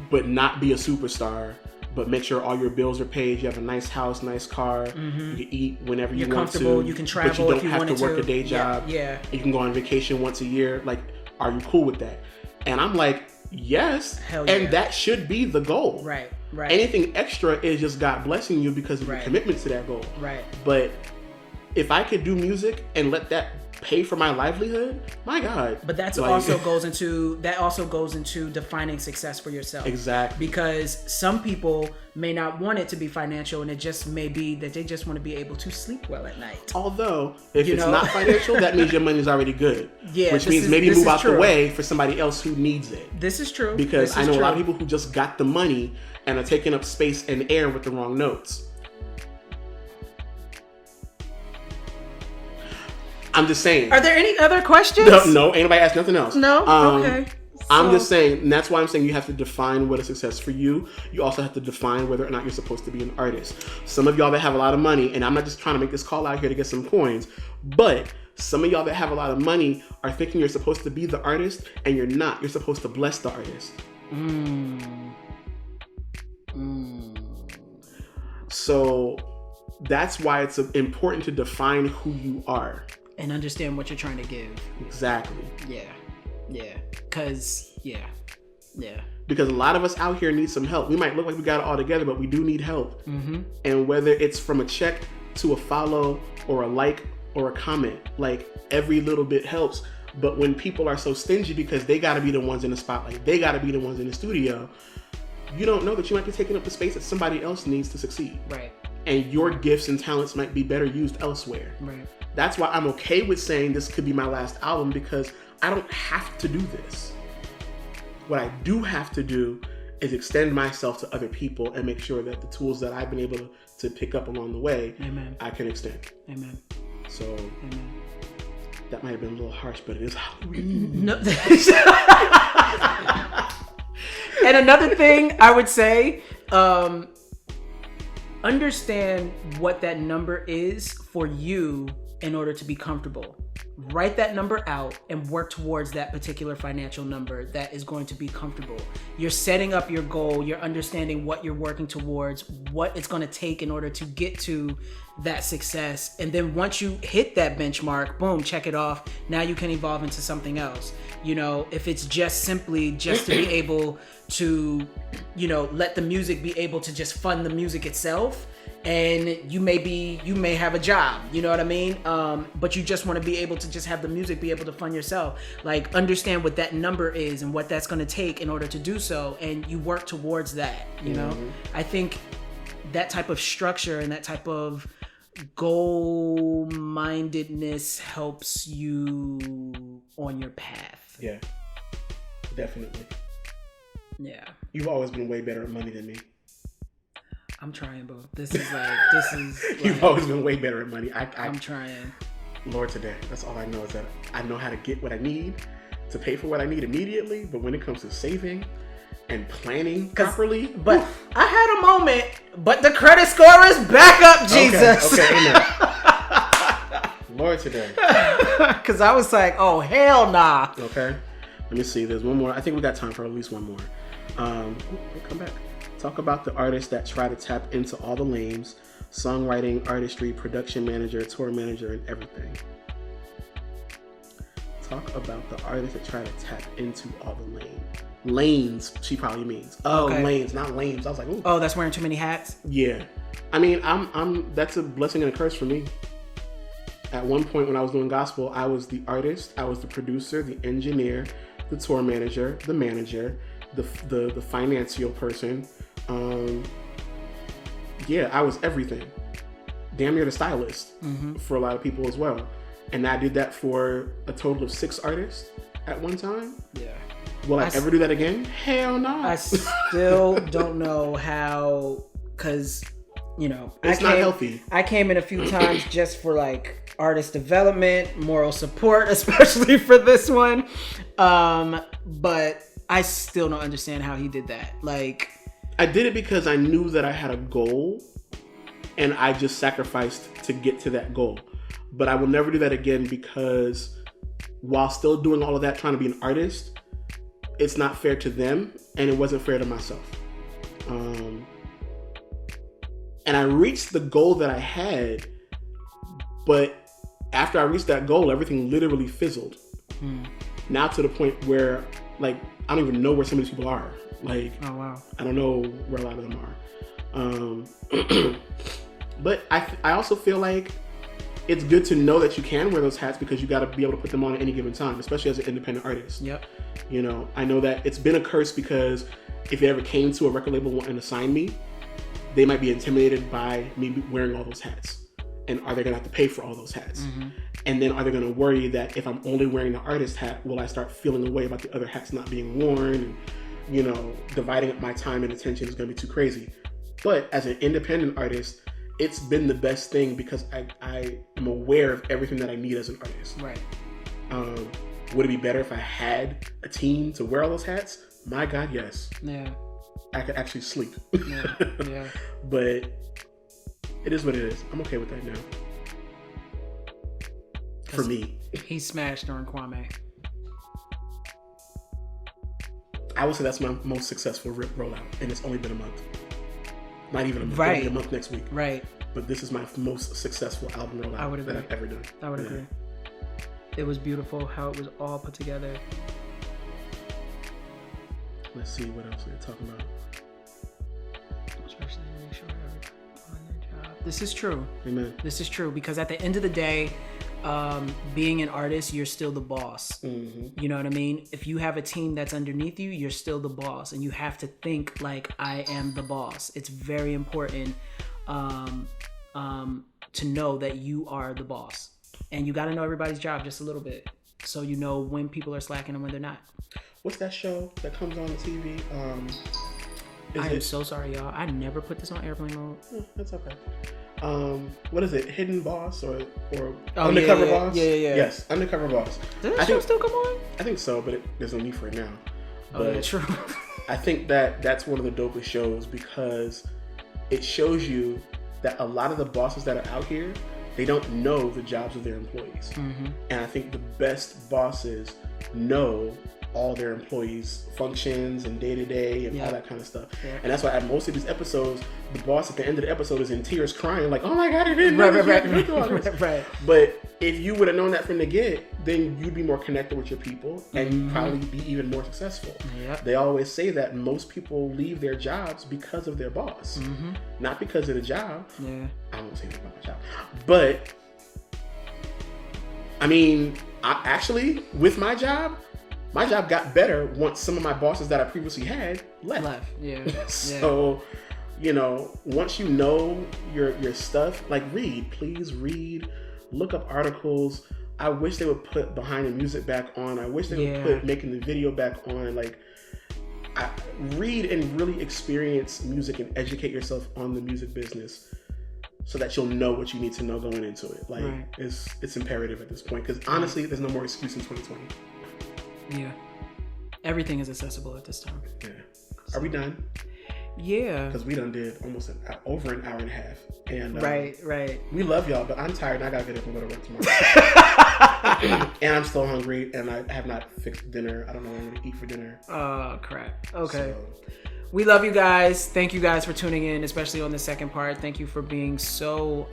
but not be a superstar, but make sure all your bills are paid, you have a nice house, nice car, you can eat whenever you want to, you can travel, but you don't have to work a day job, yeah. You can go on vacation once a year. Like, are you cool with that? And I'm like, yes. Hell yeah. And that should be the goal. Right. Anything extra is just God blessing you because of your commitment to that goal. Right. But if I could do music and let that pay for my livelihood, my God. But that's also goes into defining success for yourself. Exactly. Because some people may not want it to be financial, and it just may be that they just want to be able to sleep well at night. Although, if it's not financial, that means your money's already good. Yeah. Which means maybe move out the way for somebody else who needs it. This is true. Because I know a lot of people who just got the money and are taking up space and air with the wrong notes. I'm just saying. Are there any other questions? No, anybody asked nothing else. No? Okay. I'm just saying, and that's why I'm saying you have to define what is success for you. You also have to define whether or not you're supposed to be an artist. Some of y'all that have a lot of money, and I'm not just trying to make this call out here to get some coins, but some of y'all that have a lot of money are thinking you're supposed to be the artist, and you're not. You're supposed to bless the artist. So that's why it's important to define who you are. And understand what you're trying to give. Exactly. Yeah. Because a lot of us out here need some help. We might look like we got it all together, but we do need help. And whether it's from a check to a follow or a like or a comment, like every little bit helps. But when people are so stingy because they got to be the ones in the spotlight, they got to be the ones in the studio, you don't know that you might be taking up the space that somebody else needs to succeed. Right. And your gifts and talents might be better used elsewhere. Right. That's why I'm okay with saying this could be my last album, because I don't have to do this. What I do have to do is extend myself to other people and make sure that the tools that I've been able to pick up along the way, I can extend. Amen. So, that might have been a little harsh, but it is Halloween. No. And another thing I would say, understand what that number is for you in order to be comfortable. Write that number out and work towards that particular financial number that is going to be comfortable. You're setting up your goal. You're understanding what you're working towards, what it's going to take in order to get to that success. And then once you hit that benchmark, boom, check it off. Now you can evolve into something else. You know, if it's just simply just to be able to, you know, let the music be able to just fund the music itself. And you may have a job, you know what I mean? But you just want to be able to just have the music be able to fund yourself. Like, understand what that number is and what that's going to take in order to do so. And you work towards that, you know? I think that type of structure and that type of goal-mindedness helps you on your path. Yeah, definitely. Yeah. You've always been way better at money than me. I'm trying, bro. This is You've always been way better at money. I'm trying. Lord, today, that's all I know is that I know how to get what I need to pay for what I need immediately. But when it comes to saving and planning properly, but I had a moment. But the credit score is back up, Jesus. Okay, amen. Lord, today. Because I was like, oh hell nah. Okay, let me see. There's one more. I think we got time for at least one more. Come back. Talk about the artists that try to tap into all the lanes: songwriting, artistry, production manager, tour manager, and everything. Talk about the artists that try to tap into all the lanes. She probably means. Lanes, not lanes. I was like, ooh. Oh, that's wearing too many hats? Yeah. I mean, I'm that's a blessing and a curse for me. At one point when I was doing gospel, I was the artist, I was the producer, the engineer, the tour manager, the manager, the financial person. I was everything. Damn near the stylist for a lot of people as well. And I did that for a total of 6 artists at one time. Yeah. Will I ever do that again? Hell no. I still don't know how, because, you know, it's not healthy. I came in a few times just for like artist development, moral support, especially for this one. But I still don't understand how he did that. Like, I did it because I knew that I had a goal and I just sacrificed to get to that goal. But I will never do that again because while still doing all of that, trying to be an artist, it's not fair to them and it wasn't fair to myself. And I reached the goal that I had, but after I reached that goal, everything literally fizzled. Now to the point where, like, I don't even know where some of these people are. Like, oh wow, I don't know where a lot of them are. But I also feel like it's good to know that you can wear those hats because you got to be able to put them on at any given time, especially as an independent artist. Yep. You know, I know that it's been a curse because if it ever came to a record label wanting to sign me, they might be intimidated by me wearing all those hats. And are they going to have to pay for all those hats? And then are they going to worry that if I'm only wearing the artist hat, will I start feeling a way about the other hats not being worn? And, you know, dividing up my time and attention is going to be too crazy. But as an independent artist, it's been the best thing because I am aware of everything that I need as an artist. Right. Would it be better if I had a team to wear all those hats? My God, yes. Yeah. I could actually sleep. Yeah. But it is what it is. I'm okay with that now. For me. He smashed during Kwame. I would say that's my most successful rollout, and it's only been a month. Not even a month. Right. It'll be a month next week. Right. But this is my most successful album rollout that I've ever done. I would agree. It was beautiful how it was all put together. Let's see what else we're talking about. Especially make sure everybody's on their job. This is true. Amen. This is true because at the end of the day, being an artist, you're still the boss. You know what I mean? If you have a team that's underneath you, you're still the boss, and you have to think like I am the boss. It's very important to know that you are the boss, and you got to know everybody's job just a little bit, so you know when people are slacking and when they're not. What's that show that comes on the TV? I am so sorry, y'all. I never put this on airplane mode. That's okay. What is it? Hidden Boss or Undercover Boss? Yeah. Yes, Undercover Boss. Does that show still come on? I think so, but there's no need for it now. Oh, yeah, true. I think that's one of the dopest shows because it shows you that a lot of the bosses that are out here, they don't know the jobs of their employees. And I think the best bosses know all their employees' functions and day-to-day and all that kind of stuff. And that's why at most of these episodes, the boss at the end of the episode is in tears crying like, oh my God, I didn't know this. Right. But if you would have known that from the get, then you'd be more connected with your people and you'd probably be even more successful. They always say that most people leave their jobs because of their boss, not because of the job. I won't say anything about my job. But, I mean, actually, with my job got better once some of my bosses that I previously had left. So, you know, once you know your stuff, like please read, look up articles. I wish they would put Behind the Music back on. I wish they would put Making the Video back on. Like, read and really experience music and educate yourself on the music business so that you'll know what you need to know going into it. Like, it's imperative at this point because honestly, there's no more excuse in 2020. Yeah. Everything is accessible at this time. Yeah. Are we done? Yeah. Because we done did almost over an hour and a half. And right. We love y'all, but I'm tired and I gotta get up and go to work tomorrow. And I'm still hungry and I have not fixed dinner. I don't know what I'm gonna eat for dinner. Oh, crap. Okay. So, we love you guys. Thank you guys for tuning in, especially on the second part. Thank you for being so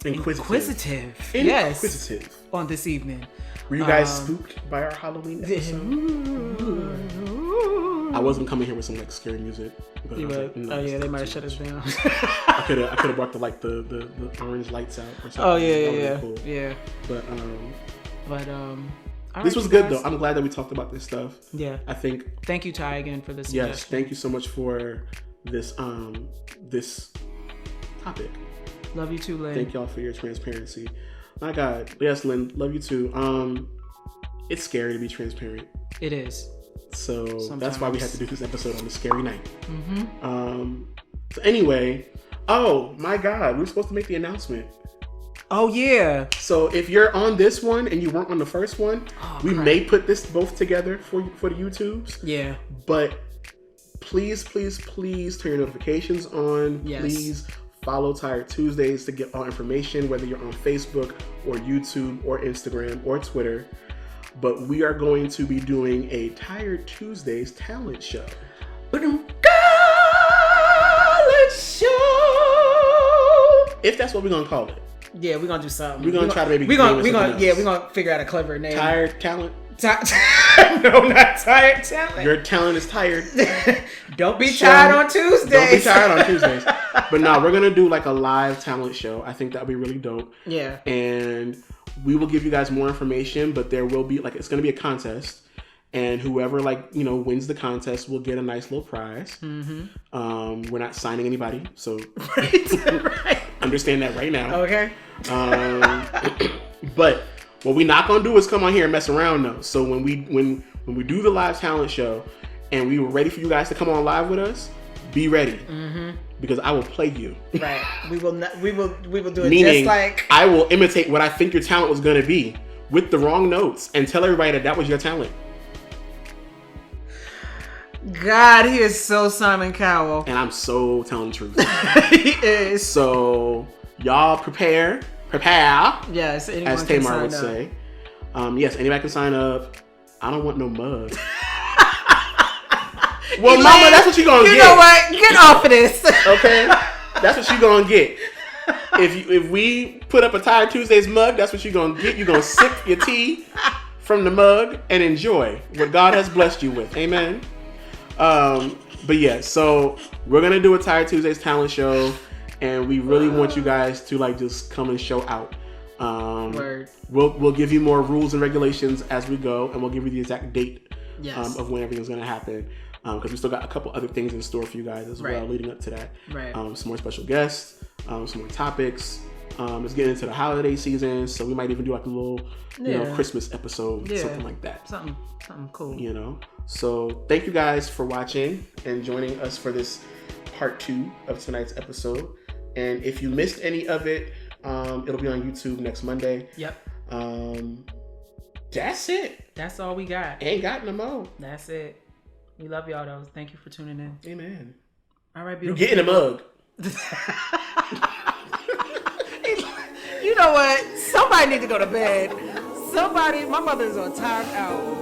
inquisitive. Yes. On this evening. Were you guys spooked by our Halloween episode? I wasn't coming here with some like scary music. But they might have shut us down. I could have brought the orange lights out or something. Oh yeah. Cool. Yeah. But all this right, was good guys. though. I'm glad that we talked about this stuff. Yeah. I think. Thank you, Ty, again for this. Yes, thank you so much for this this topic. Love you too, Lynn. Thank y'all for your transparency. My God, yes, Lynn, love you too. It's scary to be transparent. It is. So that's why we had to do this episode on a scary night. So anyway, oh my God, we were supposed to make the announcement. Oh yeah. So if you're on this one and you weren't on the first one, we may put this both together for the YouTubes. Yeah. But please turn your notifications on. Yes. Please follow Tired Tuesdays to get all information, whether you're on Facebook or YouTube or Instagram or Twitter. But we are going to be doing a Tired Tuesdays talent show. Talent show. If that's what we're gonna call it. Yeah, we're gonna do something. We're gonna try to maybe. We're gonna figure out a clever name. Tired talent. No, not tired talent. Your talent is tired. Don't be tired on Tuesdays. Don't be tired on Tuesdays. But no, we're gonna do like a live talent show. I think that'd be really dope. Yeah. And we will give you guys more information, but there will be it's gonna be a contest, and whoever wins the contest will get a nice little prize. Mm-hmm. We're not signing anybody, so right. Understand that right now. Okay. But what we're not gonna do is come on here and mess around though. So when we do the live talent show, and we were ready for you guys to come on live with us, be ready. Mm-hmm. Because I will play you. Right. We will do it. Meaning, just like I will imitate what I think your talent was gonna be with the wrong notes and tell everybody that was your talent. God, he is so Simon Cowell. And I'm so telling the truth. He is. So y'all prepare. Yes, anyone as can Tamar would sign say. Yes, anybody can sign up. I don't want no mug. Well, Elaine, mama, that's what you gonna get. You know what? Get off of this. Okay? That's what you gonna get. If we put up a Tired Tuesdays mug, that's what you gonna get. You gonna sip your tea from the mug and enjoy what God has blessed you with. Amen. But yeah, so we're gonna do a Tired Tuesdays talent show, and we really want you guys to just come and show out. Word. We'll give you more rules and regulations as we go, and we'll give you the exact date of when everything's gonna happen. Because we still got a couple other things in store for you guys as well leading up to that. Right. Some more special guests, some more topics. It's getting into the holiday season, so we might even do a little, Christmas episode, something like that. Something cool. So thank you guys for watching and joining us for this part 2 of tonight's episode. And if you missed any of it, it'll be on YouTube next Monday. Yep. That's it. That's all we got. Ain't got no more. That's it. We love y'all though. Thank you for tuning in. Amen. All right, You're beautiful. getting a mug. You know what? Somebody need to go to bed. My mother's on time out.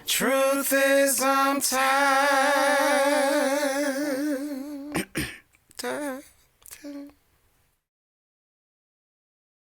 Truth is, I'm tired.